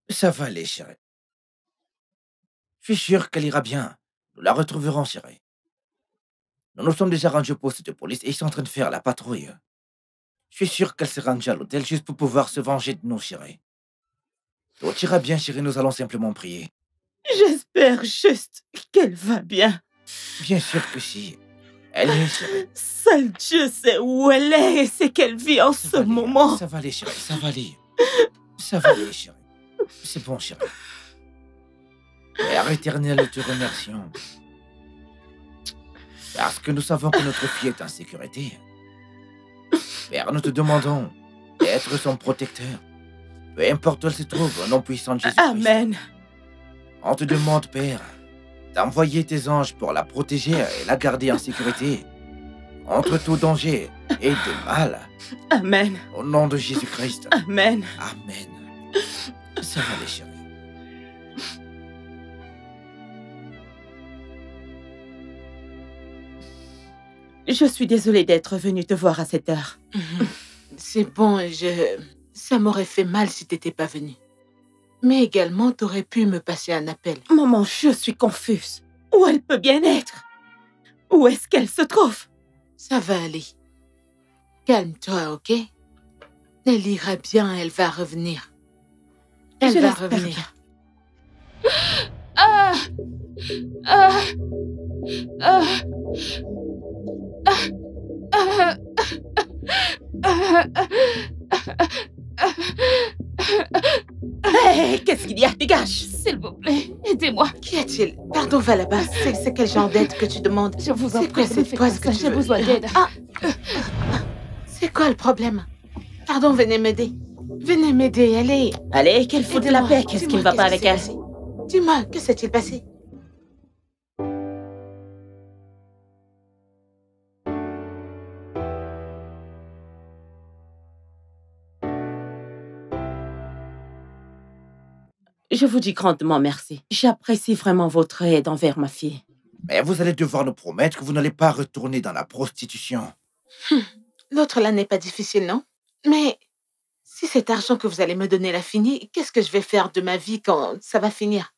Ça va aller, chérie. Je suis sûr qu'elle ira bien. Nous la retrouverons, chérie. Nous nous sommes déjà rendus au poste de police et ils sont en train de faire la patrouille. Je suis sûr qu'elle se rendra à l'hôtel juste pour pouvoir se venger de nous, chérie. Tout ira bien, chérie, nous allons simplement prier. J'espère juste qu'elle va bien. Bien sûr que si. Elle est, chérie. Seul Dieu sait où elle est et c'est qu'elle vit en ce moment. Ça va aller, chérie, ça va aller. Ça va aller, chérie. C'est bon, chérie. Père éternel, nous te remercions. Parce que nous savons que notre fille est en sécurité. Père, nous te demandons d'être son protecteur. Peu importe où elle se trouve, au nom puissant de Jésus-Christ. Amen. On te demande, Père, d'envoyer tes anges pour la protéger et la garder en sécurité. Entre tout danger et de mal. Amen. Au nom de Jésus-Christ. Amen. Amen. Ça va aller, chérie. Je suis désolée d'être venue te voir à cette heure. C'est bon, ça m'aurait fait mal si t'étais pas venue. Mais également, t'aurais pu me passer un appel. Maman, je suis confuse. Où elle peut bien être? Où est-ce qu'elle se trouve? Ça va aller. Calme-toi, ok? Elle ira bien, elle va revenir. Elle Je va l'espère revenir. Ah! Ah! Ah! Ah! Hé, qu'est-ce qu'il y a? Dégage! S'il vous plaît, aidez-moi. Qu'y a-t-il? Pardon, va là-bas. C'est quel genre d'aide que tu demandes? Je vous en C'est quoi prie, cette toise que tu j'ai veux? besoin d'aide. C'est quoi le problème? Pardon, venez m'aider. Venez m'aider, allez. Allez, qu'elle fout de la paix. Qu'est-ce qui ne va pas avec elle? Dis-moi, que s'est-il passé? Je vous dis grandement merci. J'apprécie vraiment votre aide envers ma fille. Mais vous allez devoir nous promettre que vous n'allez pas retourner dans la prostitution. L'autre là n'est pas difficile, non? Mais si cet argent que vous allez me donner l'a fini, qu'est-ce que je vais faire de ma vie quand ça va finir?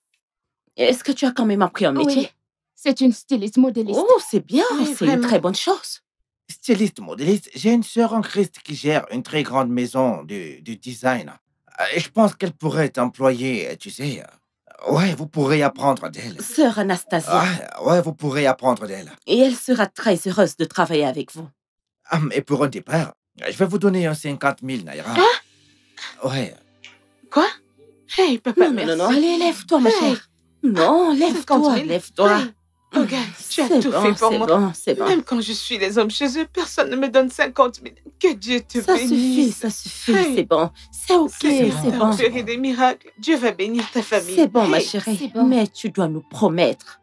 Est-ce que tu as quand même appris un métier? Oui, c'est une styliste modéliste. Oh, c'est bien. Oui, C'est une vraiment. très bonne chose. Styliste, modéliste, j'ai une sœur en Christ qui gère une très grande maison du design. Et je pense qu'elle pourrait t'employer, tu sais. Ouais, vous pourrez apprendre d'elle. Sœur Anastasia. Ouais, vous pourrez apprendre d'elle. Et elle sera très heureuse de travailler avec vous. Et pour un départ, je vais vous donner un 50 000 naira. Ouais. Quoi? Hey, papa, Non, merci. non, non. Allez, lève-toi, ma Hey. chère. Non, 50 lève-toi, 000. lève-toi. Hey. Oh, gars, tu as C'est tout bon, fait pour c'est moi. bon, c'est bon. Même quand je suis les hommes chez eux, personne ne me donne 50 000. Que Dieu te Ça suffit, bénisse. ça suffit, Hey. c'est bon. C'est ok, C'est c'est bon. opérer des miracles. Dieu va bénir ta famille. C'est bon, ma Hey. chérie. c'est bon. Mais tu dois nous promettre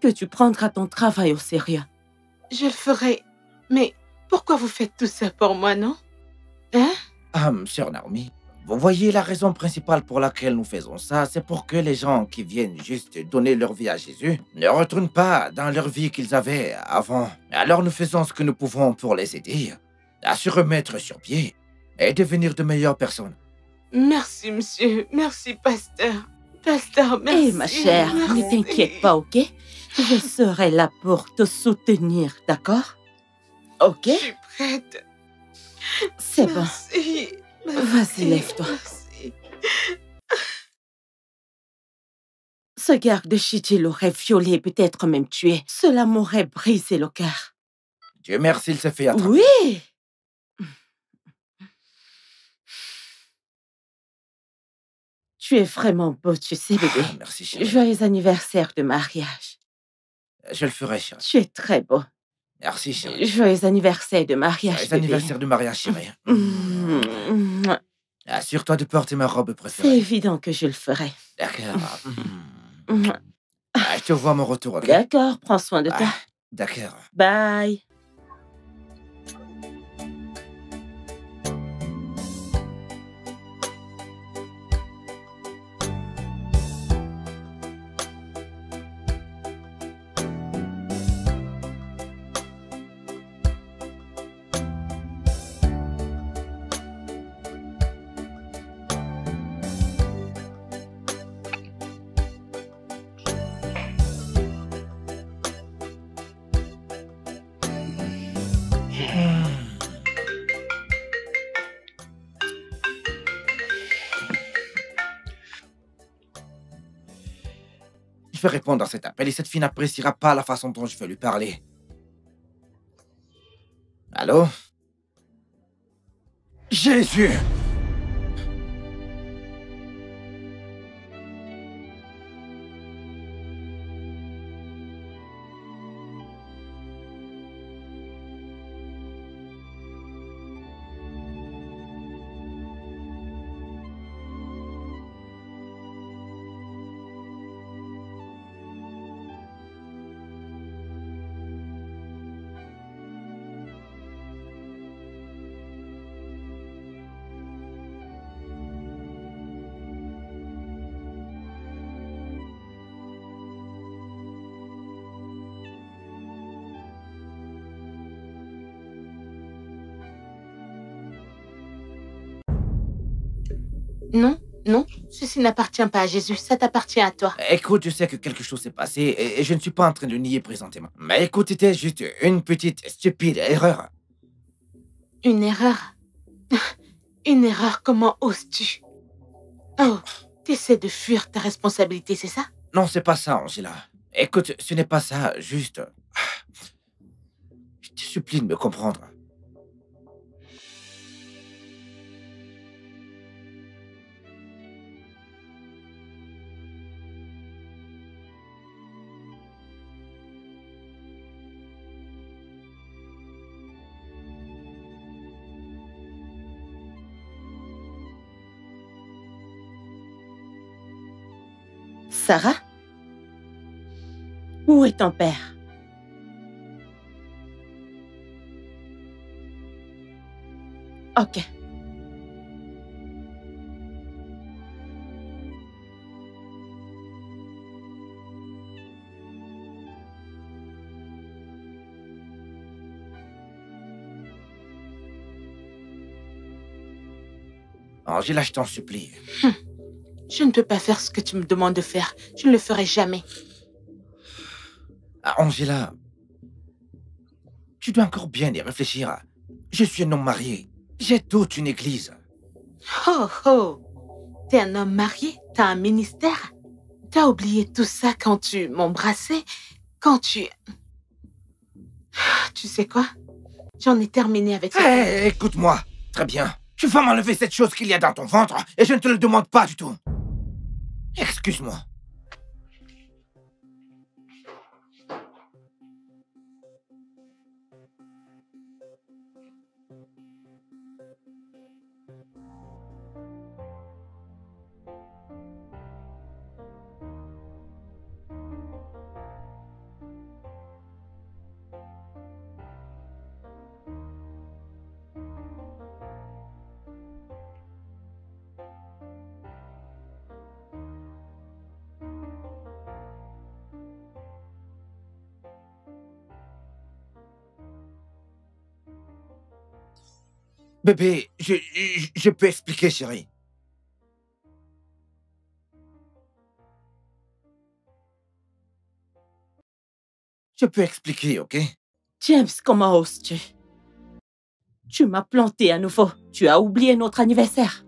que tu prendras ton travail au sérieux. Je le ferai. Mais Pourquoi vous faites tout ça pour moi, non? Hein? Sœur Naomi, vous voyez la raison principale pour laquelle nous faisons ça, c'est pour que les gens qui viennent juste donner leur vie à Jésus ne retournent pas dans leur vie qu'ils avaient avant. Alors nous faisons ce que nous pouvons pour les aider à se remettre sur pied et devenir de meilleures personnes. Merci, monsieur. Merci, pasteur. Pasteur, merci. Eh, ma chère, merci. ne t'inquiète pas, ok? Je serai là pour te soutenir, d'accord? Ok? Je suis prête. C'est bon. Merci. Vas-y, lève-toi. Merci. Ce garde de Chiji l'aurait violé, peut-être même tué. Cela m'aurait brisé le cœur. Dieu merci, il s'est fait attraper. Oui! Tu es vraiment beau, tu sais, bébé. Merci, chérie. Joyeux anniversaire de mariage. Je le ferai, chérie. Tu es très beau. Merci, chérie. Joyeux anniversaire de mariage, Joyeux bébé. anniversaire de mariage, chérie. Mmh. Assure-toi de porter ma robe C'est préférée. évident que je le ferai. D'accord. Mmh. Je te vois à mon retour, ok? D'accord, prends soin de toi. D'accord. Bye. Je vais répondre à cet appel et cette fille n'appréciera pas la façon dont je vais lui parler. Allô? Jésus! Non, non, ceci n'appartient pas à Jésus, ça t'appartient à toi. Écoute, je sais que quelque chose s'est passé et je ne suis pas en train de nier présentement. Mais écoute, c'était juste une petite stupide erreur. Une erreur? Une erreur, comment oses-tu? Oh, t'essaies de fuir ta responsabilité, c'est ça? Non, c'est pas ça, Angela. Écoute, ce n'est pas ça, juste... Je te supplie de me comprendre. Sarah? Où est ton père? Ok. Angela, je t'en supplie. Je ne peux pas faire ce que tu me demandes de faire. Je ne le ferai jamais. Angela, tu dois encore bien y réfléchir. Je suis un homme marié. J'ai toute une église. Oh, oh. T'es un homme marié? T'as un ministère? T'as oublié tout ça quand tu m'embrassais? Quand tu... Tu sais quoi? J'en ai terminé avec ça. Hé, écoute-moi. Très bien. Tu vas m'enlever cette chose qu'il y a dans ton ventre et je ne te le demande pas du tout. Excuse-moi. Bébé, je peux expliquer, chérie. Je peux expliquer, ok? James, comment oses-tu? Tu m'as planté à nouveau. Tu as oublié notre anniversaire.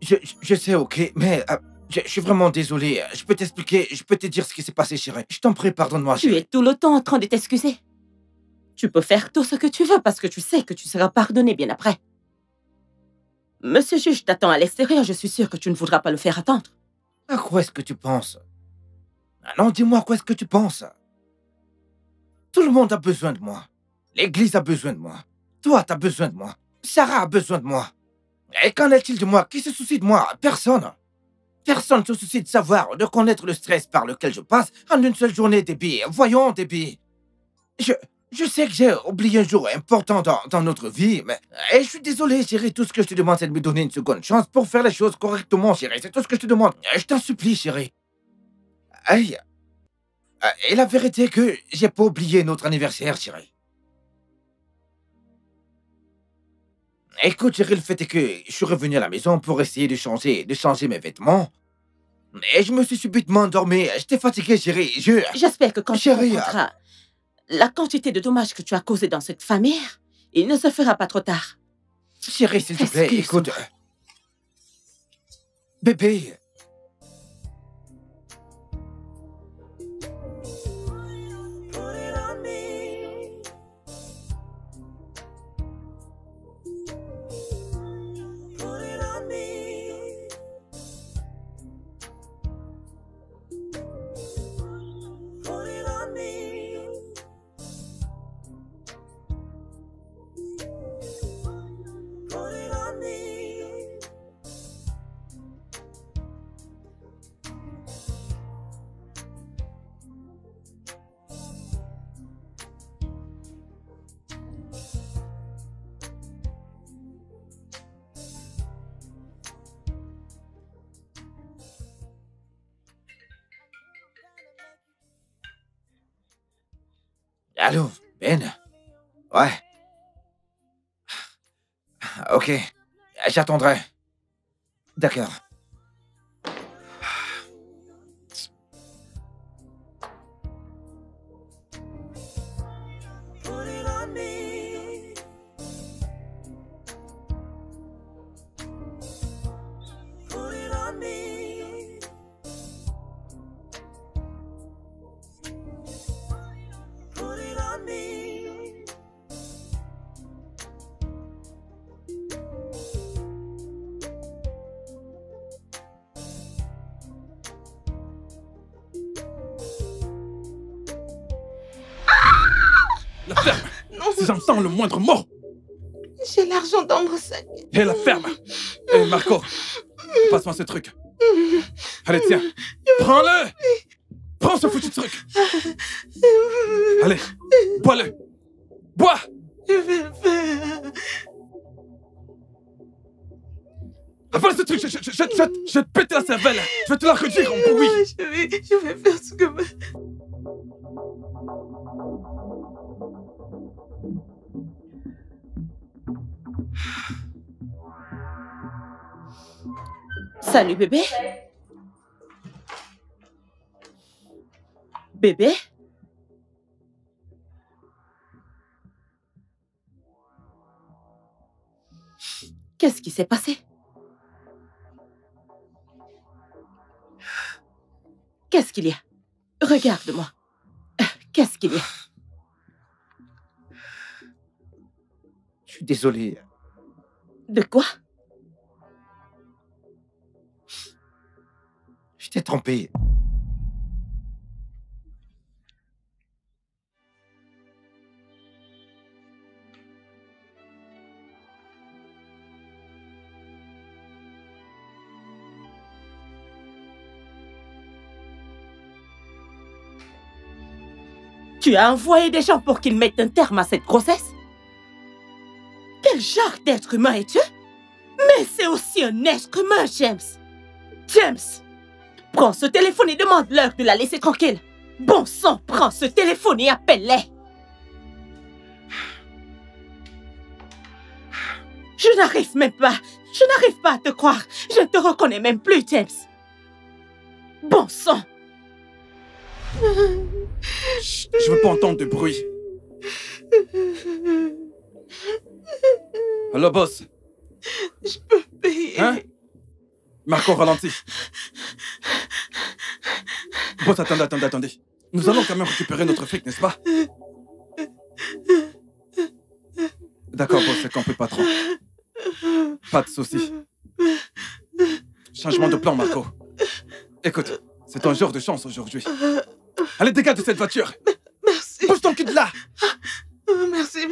Je sais, ok, mais je suis vraiment désolé. Je peux t'expliquer, je peux te dire ce qui s'est passé, chérie. Je t'en prie, pardonne-moi, Tu chérie. es tout le temps en train de t'excuser. Tu peux faire tout ce que tu veux parce que tu sais que tu seras pardonné bien après. Monsieur Juge t'attend à l'extérieur, je suis sûre que tu ne voudras pas le faire attendre. À quoi est-ce que tu penses? Non, dis-moi, à quoi est-ce que tu penses? Tout le monde a besoin de moi. L'église a besoin de moi. Toi, t'as besoin de moi. Sarah a besoin de moi. Et qu'en est-il de moi? Qui se soucie de moi? Personne. Personne ne se soucie de savoir, de connaître le stress par lequel je passe en une seule journée, Debbie. Voyons, Debbie. Je sais que j'ai oublié un jour important dans notre vie, mais je suis désolé, chérie. Tout ce que je te demande, c'est de me donner une seconde chance pour faire les choses correctement, chérie. C'est tout ce que je te demande. Je t'en supplie, chérie. Hey. Et la vérité est que j'ai pas oublié notre anniversaire, chérie. Écoute, chérie, le fait est que je suis revenu à la maison pour essayer de changer mes vêtements. Et je me suis subitement endormi. J'étais fatigué, chérie. J'espère que quand Chérie, tu comprendras la quantité de dommages que tu as causés dans cette famille, il ne se fera pas trop tard. Chérie, s'il te plaît, Excuse-moi. écoute. Bébé. Allô, Ben? Ouais. Ok, j'attendrai. D'accord. La ferme! Non, Si j'entends le moindre mot! j'ai l'argent dans mon sac. Hé, la ferme! Hé, Marco! Passe-moi ce truc. Allez, tiens! Prends-le! Prends ce foutu truc! Allez, bois-le! Bois! Je vais le faire. Avale ce truc! Je vais te péter la cervelle! Je vais te la redire en bruit! Je vais faire ce que... Salut, bébé. Bébé? Qu'est-ce qui s'est passé? Qu'est-ce qu'il y a? Regarde-moi. Qu'est-ce qu'il y a? Je suis désolé. De quoi? Je t'ai trompé. Tu as envoyé des gens pour qu'ils mettent un terme à cette grossesse? Quel genre d'être humain es-tu? Mais c'est aussi un être humain, James. James, prends ce téléphone et demande-leur de la laisser tranquille. Bon sang, prends ce téléphone et appelle-les. Je n'arrive même pas. Je n'arrive pas à te croire. Je ne te reconnais même plus, James. Bon sang. Chut, je veux pas entendre de bruit. Allô, boss? Je peux payer. Hein? Marco, ralentis. Boss, attendez. Nous allons quand même récupérer notre fric, n'est-ce pas? D'accord, boss, c'est compris, patron. Pas de soucis. Changement de plan, Marco. Écoute, c'est un jour de chance aujourd'hui. Allez, dégage de cette voiture. Merci. Bouge ton cul de là. Merci.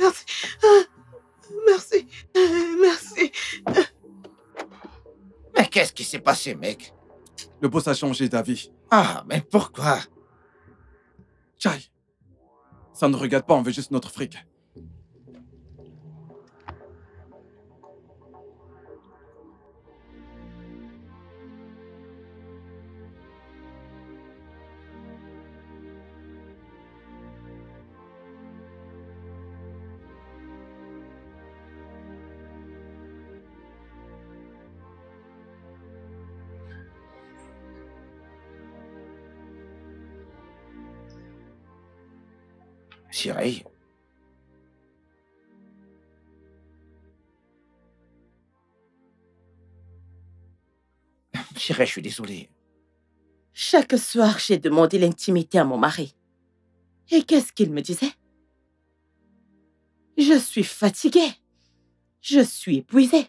Merci. Mais qu'est-ce qui s'est passé, mec? Le boss a changé d'avis. Ah, mais pourquoi? Chai. Ça ne regarde pas, on veut juste notre fric. Chérie. Chérie, je suis désolé. Chaque soir, j'ai demandé l'intimité à mon mari. Et qu'est-ce qu'il me disait? Je suis fatiguée. Je suis épuisée.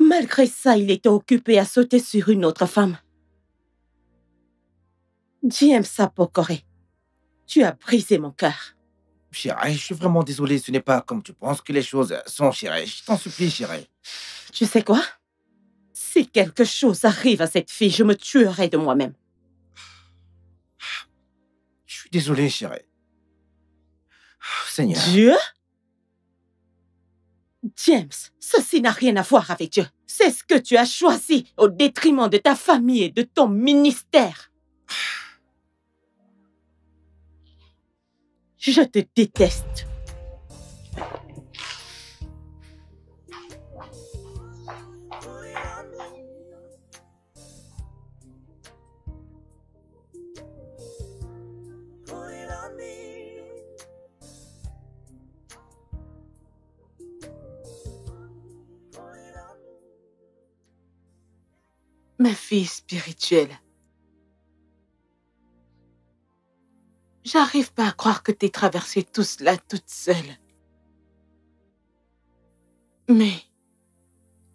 Malgré ça, il était occupé à sauter sur une autre femme. James Apokoré, tu as brisé mon cœur. Chérie, je suis vraiment désolé. Ce n'est pas comme tu penses que les choses sont, chérie. Je t'en supplie, chérie. Tu sais quoi? Si quelque chose arrive à cette fille, je me tuerai de moi-même. Je suis désolé, chérie. Seigneur. Dieu? James, ceci n'a rien à voir avec Dieu. C'est ce que tu as choisi au détriment de ta famille et de ton ministère. Je te déteste. Ma fille spirituelle. J'arrive pas à croire que t'aies traversé tout cela toute seule. Mais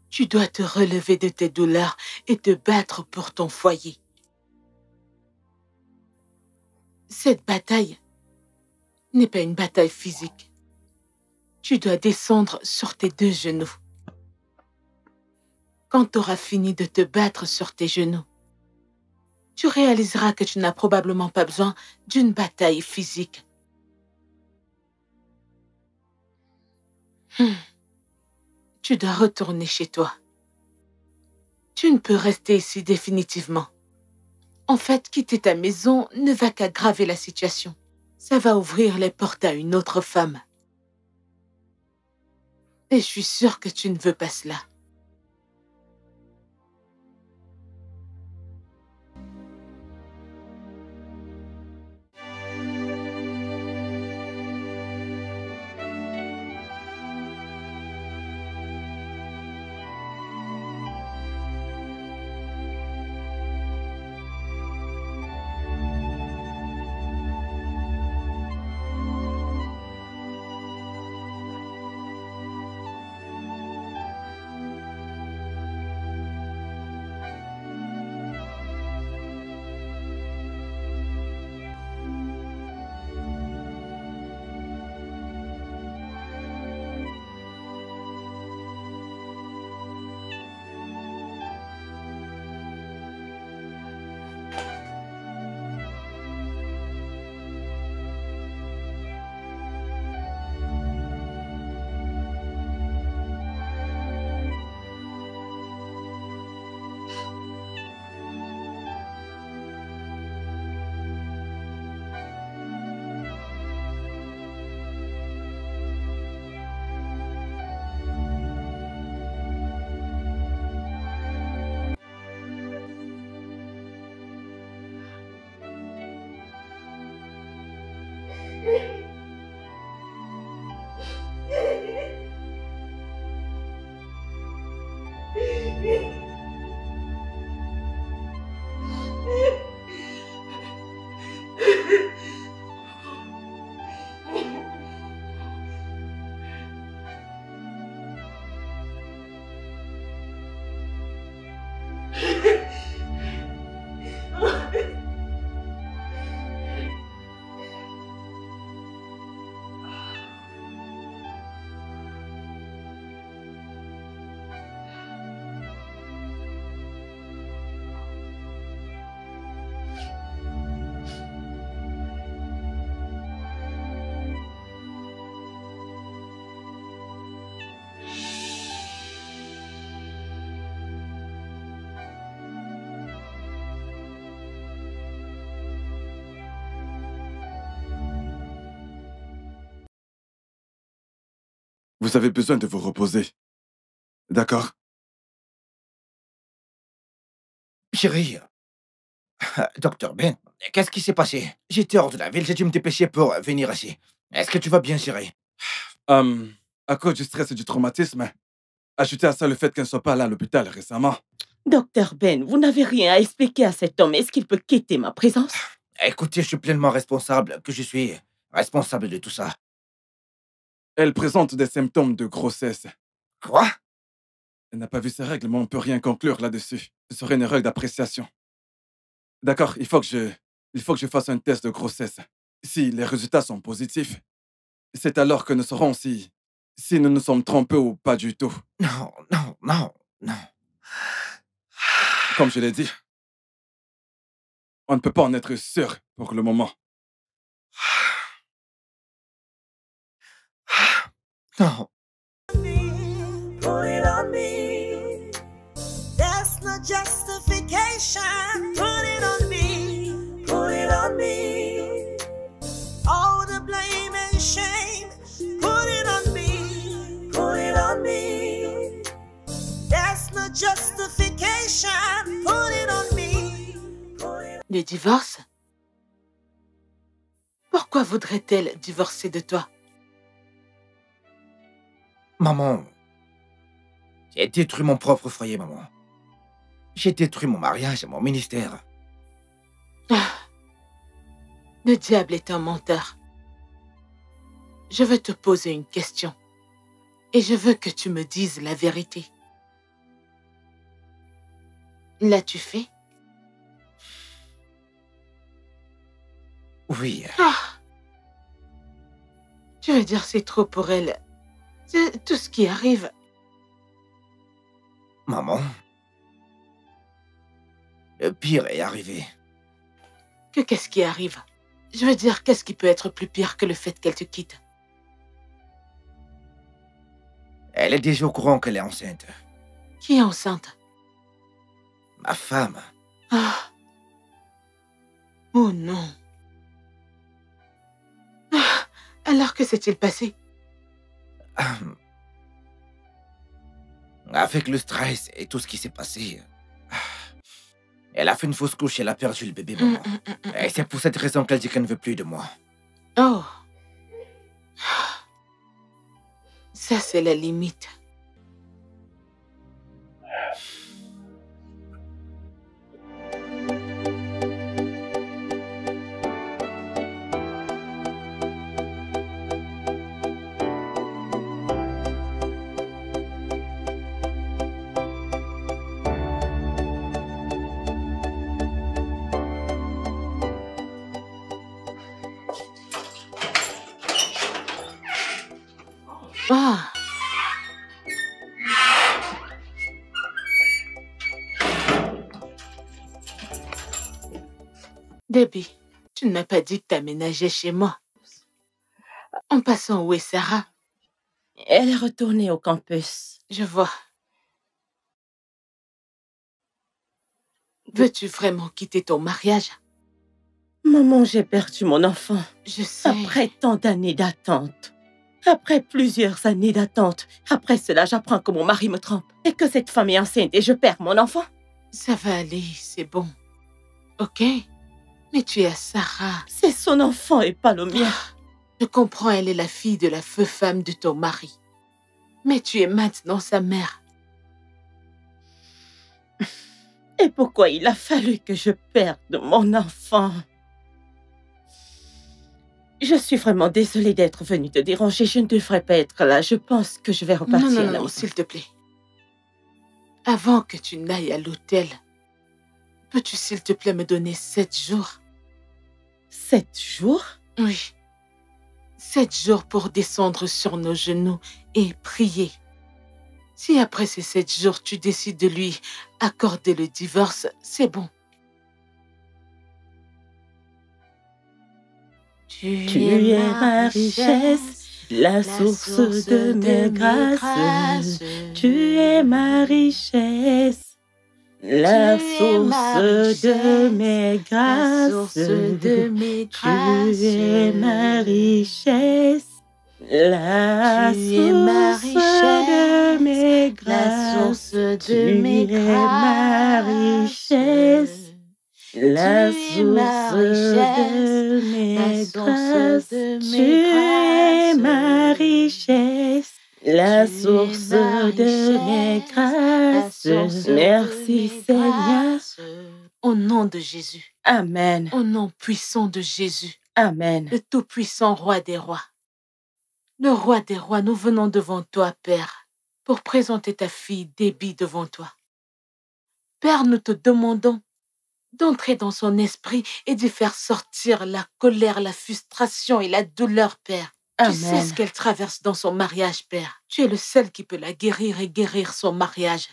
tu dois te relever de tes douleurs et te battre pour ton foyer. Cette bataille n'est pas une bataille physique. Tu dois descendre sur tes 2 genoux. Quand tu auras fini de te battre sur tes genoux, tu réaliseras que tu n'as probablement pas besoin d'une bataille physique. Tu dois retourner chez toi. Tu ne peux rester ici définitivement. En fait, quitter ta maison ne va qu'aggraver la situation. Ça va ouvrir les portes à une autre femme. Et je suis sûre que tu ne veux pas cela. Vous avez besoin de vous reposer. D'accord? Chérie, Docteur Ben, qu'est-ce qui s'est passé? J'étais hors de la ville, j'ai dû me dépêcher pour venir ici. Est-ce que tu vas bien, chérie? À cause du stress et du traumatisme, ajoutez à ça le fait qu'elle ne soit pas allée à l'hôpital récemment. Docteur Ben, vous n'avez rien à expliquer à cet homme. Est-ce qu'il peut quitter ma présence? Écoutez, je suis pleinement responsable, que je suis responsable de tout ça. Elle présente des symptômes de grossesse. Quoi? Elle n'a pas vu ses règles, mais on ne peut rien conclure là-dessus. Ce serait une erreur d'appréciation. D'accord, il faut que je fasse un test de grossesse. Si les résultats sont positifs, c'est alors que nous saurons si nous nous sommes trompés ou pas du tout. Non, non, non, non. Comme je l'ai dit, on ne peut pas en être sûr pour le moment. Non. Put it on me. That's no justification. Put it on me. Put it on me. All the blame and shame. Put it on me. Put it on me. That's no justification. Put it on me. Le divorce? Pourquoi voudrait-elle divorcer de toi? Maman, j'ai détruit mon propre foyer, maman. J'ai détruit mon mariage et mon ministère. Le diable est un menteur. Je veux te poser une question. Et je veux que tu me dises la vérité. L'as-tu fait? Oui. Tu veux dire c'est trop pour elle. C'est tout ce qui arrive. Maman, le pire est arrivé. Qu'est-ce qui arrive? Je veux dire, qu'est-ce qui peut être plus pire que le fait qu'elle te quitte? Elle est déjà au courant qu'elle est enceinte. Qui est enceinte? Ma femme. Ah. Oh non. Ah. Alors que s'est-il passé? Avec le stress et tout ce qui s'est passé, elle a fait une fausse couche et elle a perdu le bébé, maman. Et c'est pour cette raison qu'elle dit qu'elle ne veut plus de moi. Oh. Ça, c'est la limite. Ah. Debbie, tu ne m'as pas dit que t'aménageais chez moi. En passant, où est Sarah? Elle est retournée au campus. Je vois. Veux-tu vraiment quitter ton mariage? Maman, j'ai perdu mon enfant. Je sais. Après tant d'années d'attente. Après plusieurs années d'attente. Après cela, j'apprends que mon mari me trompe. Et que cette femme est enceinte et je perds mon enfant. Ça va aller, c'est bon. Ok? Mais tu es Sarah. C'est son enfant et pas le mien. Je comprends, elle est la fille de la femme de ton mari. Mais tu es maintenant sa mère. Et pourquoi il a fallu que je perde mon enfant? Je suis vraiment désolée d'être venue te déranger. Je ne devrais pas être là. Je pense que je vais repartir. Non, non, non, s'il te plaît. Avant que tu n'ailles à l'hôtel, peux-tu s'il te plaît me donner 7 jours? 7 jours? Oui. 7 jours pour descendre sur nos genoux et prier. Si après ces 7 jours, tu décides de lui accorder le divorce, c'est bon. Tu es ma richesse, la source de mes grâces. Tu es ma richesse, la source de mes grâces. Tu es ma richesse, la source de mes grâces. Tu es ma richesse. La source de mes grâces, tu es ma richesse. La source de mes grâces. Merci Seigneur. Au nom de Jésus. Amen. Au nom puissant de Jésus. Amen. Le tout-puissant roi des rois. Le roi des rois, nous venons devant toi, Père, pour présenter ta fille Déby devant toi. Père, nous te demandons d'entrer dans son esprit et d'y faire sortir la colère, la frustration et la douleur, Père. Amen. Tu sais ce qu'elle traverse dans son mariage, Père. Tu es le seul qui peut la guérir et guérir son mariage.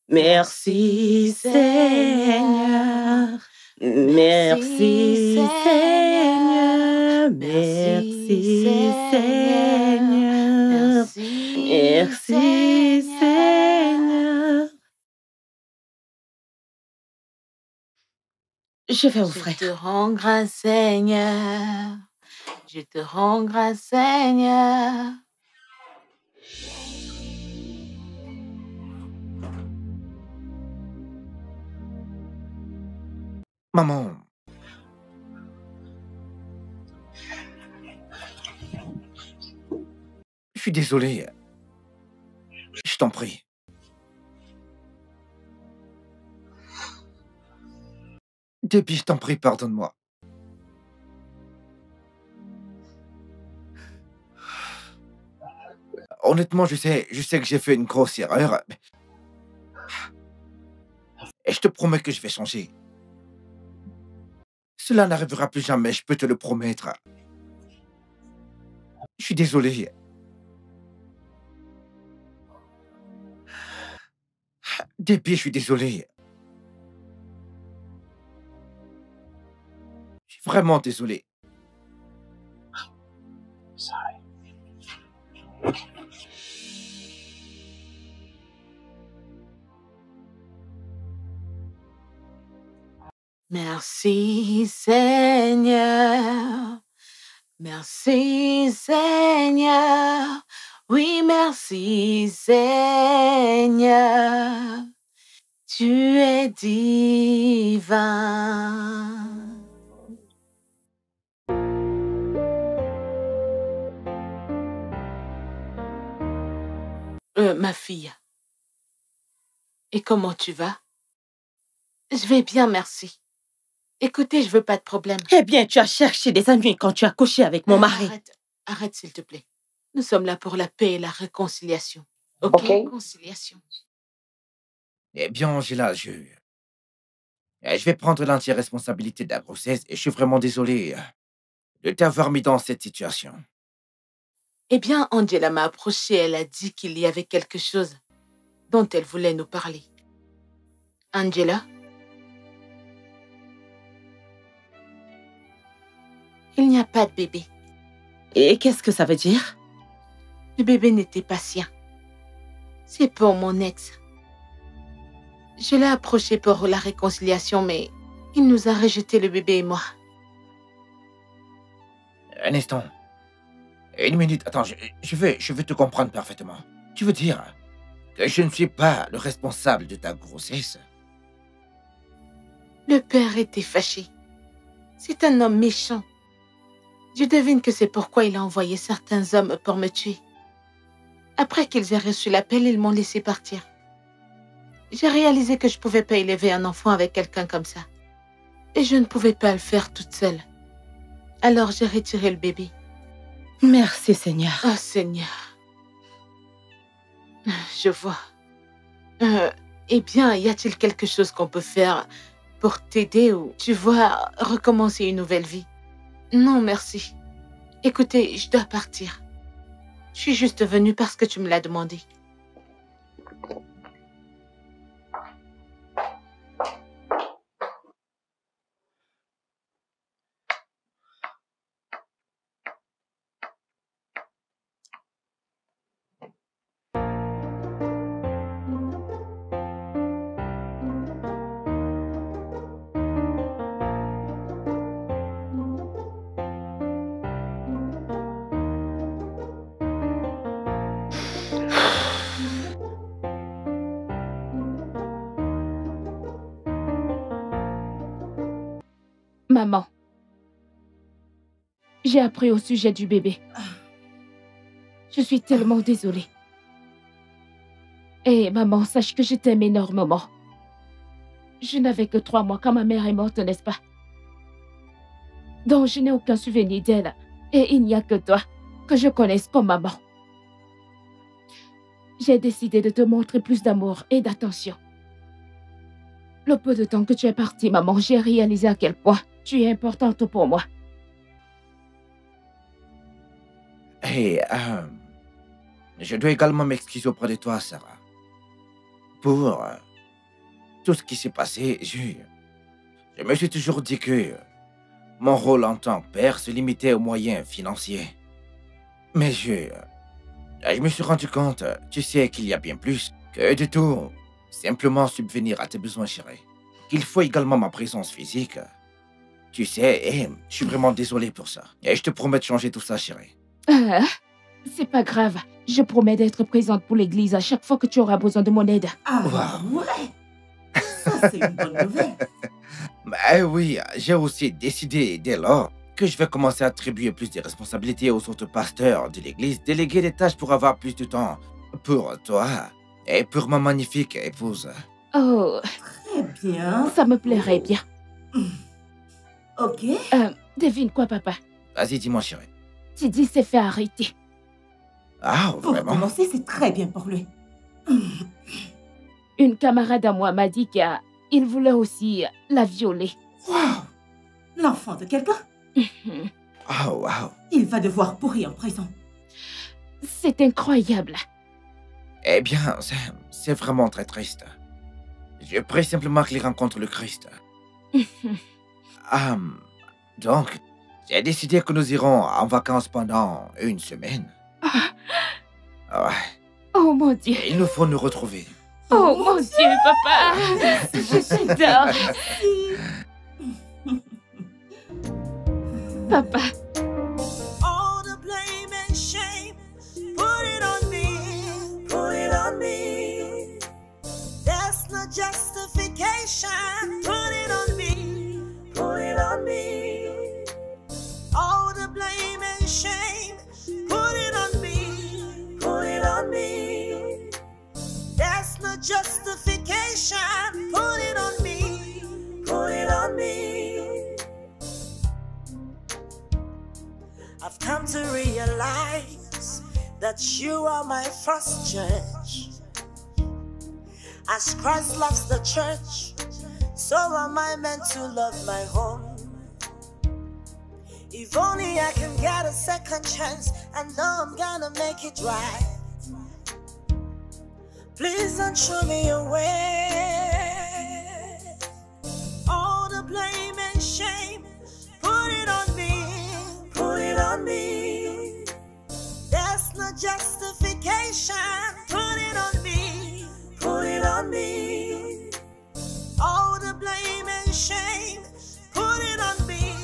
Merci Seigneur. Merci Seigneur. Merci Seigneur. Merci Seigneur. Je vais ouvrir. Je te rends grâce, Seigneur. Je te rends grâce, Seigneur. Maman. Je suis désolé. Je t'en prie. Déby, je t'en prie, pardonne-moi. Honnêtement, je sais que j'ai fait une grosse erreur. Et je te promets que je vais changer. Cela n'arrivera plus jamais, je peux te le promettre. Je suis désolé. Déby, je suis désolé. Je suis vraiment désolé. Merci Seigneur, merci Seigneur, oui merci Seigneur, tu es divin. Ma fille, et comment tu vas? Je vais bien, merci. Écoutez, je veux pas de problème. Eh bien, tu as cherché des ennuis quand tu as couché avec mon mari. Arrête s'il te plaît. Nous sommes là pour la paix et la réconciliation. Ok. Réconciliation. Eh bien, Angela, je vais prendre l'entière responsabilité de la grossesse et je suis vraiment désolé de t'avoir mis dans cette situation. Eh bien, Angela m'a approchée, elle a dit qu'il y avait quelque chose dont elle voulait nous parler. Angela? Il n'y a pas de bébé. Et qu'est-ce que ça veut dire? Le bébé n'était pas sien. C'est pour mon ex. Je l'ai approché pour la réconciliation, mais il nous a rejeté, le bébé et moi. Un instant. Une minute. Attends, je veux te comprendre parfaitement. Tu veux dire que je ne suis pas le responsable de ta grossesse? Le père était fâché. C'est un homme méchant. Je devine que c'est pourquoi il a envoyé certains hommes pour me tuer. Après qu'ils aient reçu l'appel, ils m'ont laissé partir. J'ai réalisé que je ne pouvais pas élever un enfant avec quelqu'un comme ça. Et je ne pouvais pas le faire toute seule. Alors j'ai retiré le bébé. Merci, Seigneur. Oh, Seigneur. Je vois. Eh bien, y a-t-il quelque chose qu'on peut faire pour t'aider ou, tu vois, recommencer une nouvelle vie? Non, merci. Écoutez, je dois partir. Je suis juste venue parce que tu me l'as demandé. Maman, j'ai appris au sujet du bébé. Je suis tellement désolée. Et maman, sache que je t'aime énormément. Je n'avais que 3 mois quand ma mère est morte, n'est-ce pas? Donc je n'ai aucun souvenir d'elle. Et il n'y a que toi que je connaisse comme maman. J'ai décidé de te montrer plus d'amour et d'attention. Le peu de temps que tu es partie, maman, j'ai réalisé à quel point tu es importante pour moi. Et je dois également m'excuser auprès de toi, Sarah. Pour tout ce qui s'est passé, je me suis toujours dit que mon rôle en tant que père se limitait aux moyens financiers. Mais je me suis rendu compte, tu sais, qu'il y a bien plus que de tout simplement subvenir à tes besoins, chérie. Qu'il faut également ma présence physique. Tu sais, et je suis vraiment désolé pour ça. Et je te promets de changer tout ça, chérie. C'est pas grave. Je promets d'être présente pour l'église à chaque fois que tu auras besoin de mon aide. Ah, Wow. ouais. Ça, c'est une bonne nouvelle. Mais oui, j'ai aussi décidé dès lors que je vais commencer à attribuer plus de responsabilités aux autres pasteurs de l'église, déléguer des tâches pour avoir plus de temps pour toi et pour ma magnifique épouse. Oh, Très bien. ça me plairait bien. Ok. Devine quoi, papa? Vas-y, dis-moi, chérie. Tidi s'est fait arrêter. Ah, Pour vraiment? commencer, c'est très bien pour lui. Une camarade à moi m'a dit qu'il voulait aussi la violer. Wow. L'enfant de quelqu'un, Oh, wow. il va devoir pourrir en prison. C'est incroyable. Eh bien, c'est vraiment très triste. Je prie simplement qu'il rencontre le Christ. Donc, j'ai décidé que nous irons en vacances pendant 1 semaine. Ouais, Oh mon Dieu. et il nous faut nous retrouver. Oh mon Dieu, papa. Je t'adore. Papa. All the blame and shame, put it on me, put it on me. There's no justification, put it on me, put it on me. All the blame and shame, put it on me, put it on me. There's no justification, put it on me, put it on me. I've come to realize that you are my first church. As Christ loves the church, so am I meant to love my home. If only I can get a second chance, I know I'm gonna make it right. Please don't show me your way. All the blame and shame, put it on me, put it on me. There's no justification, put it on me, put it on me. All the blame and shame, put it on me,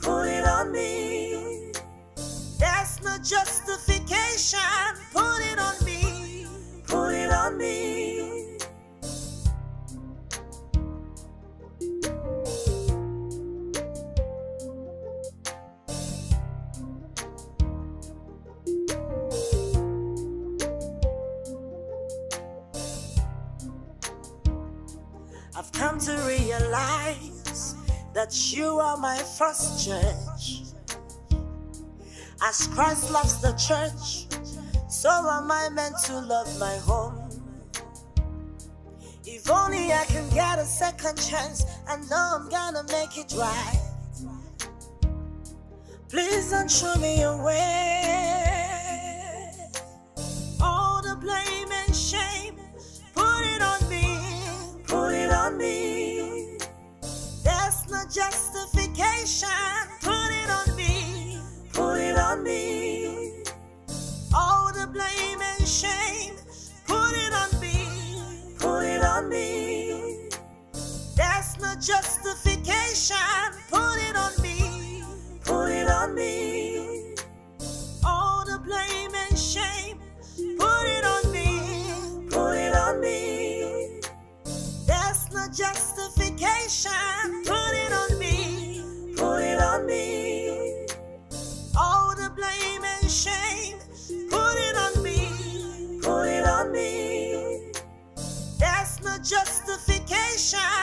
put it on me. There's no justification, put it on me, put it on me. that you are my first judge. As Christ loves the church, so am I meant to love my home. If only I can get a second chance, I know I'm gonna make it right. Please don't show me your way. All the blame and shame, put it on me, put it on me. There's no justification, put it on me, put it on me. All the blame and shame, put it on me, put it on me. There's no justification, put it on me, put it on me. All the blame and shame, put it on me, put it on me. There's no justification, put it on me, put it on me. All the blame and shame, put it on me, put it on me. There's no justification.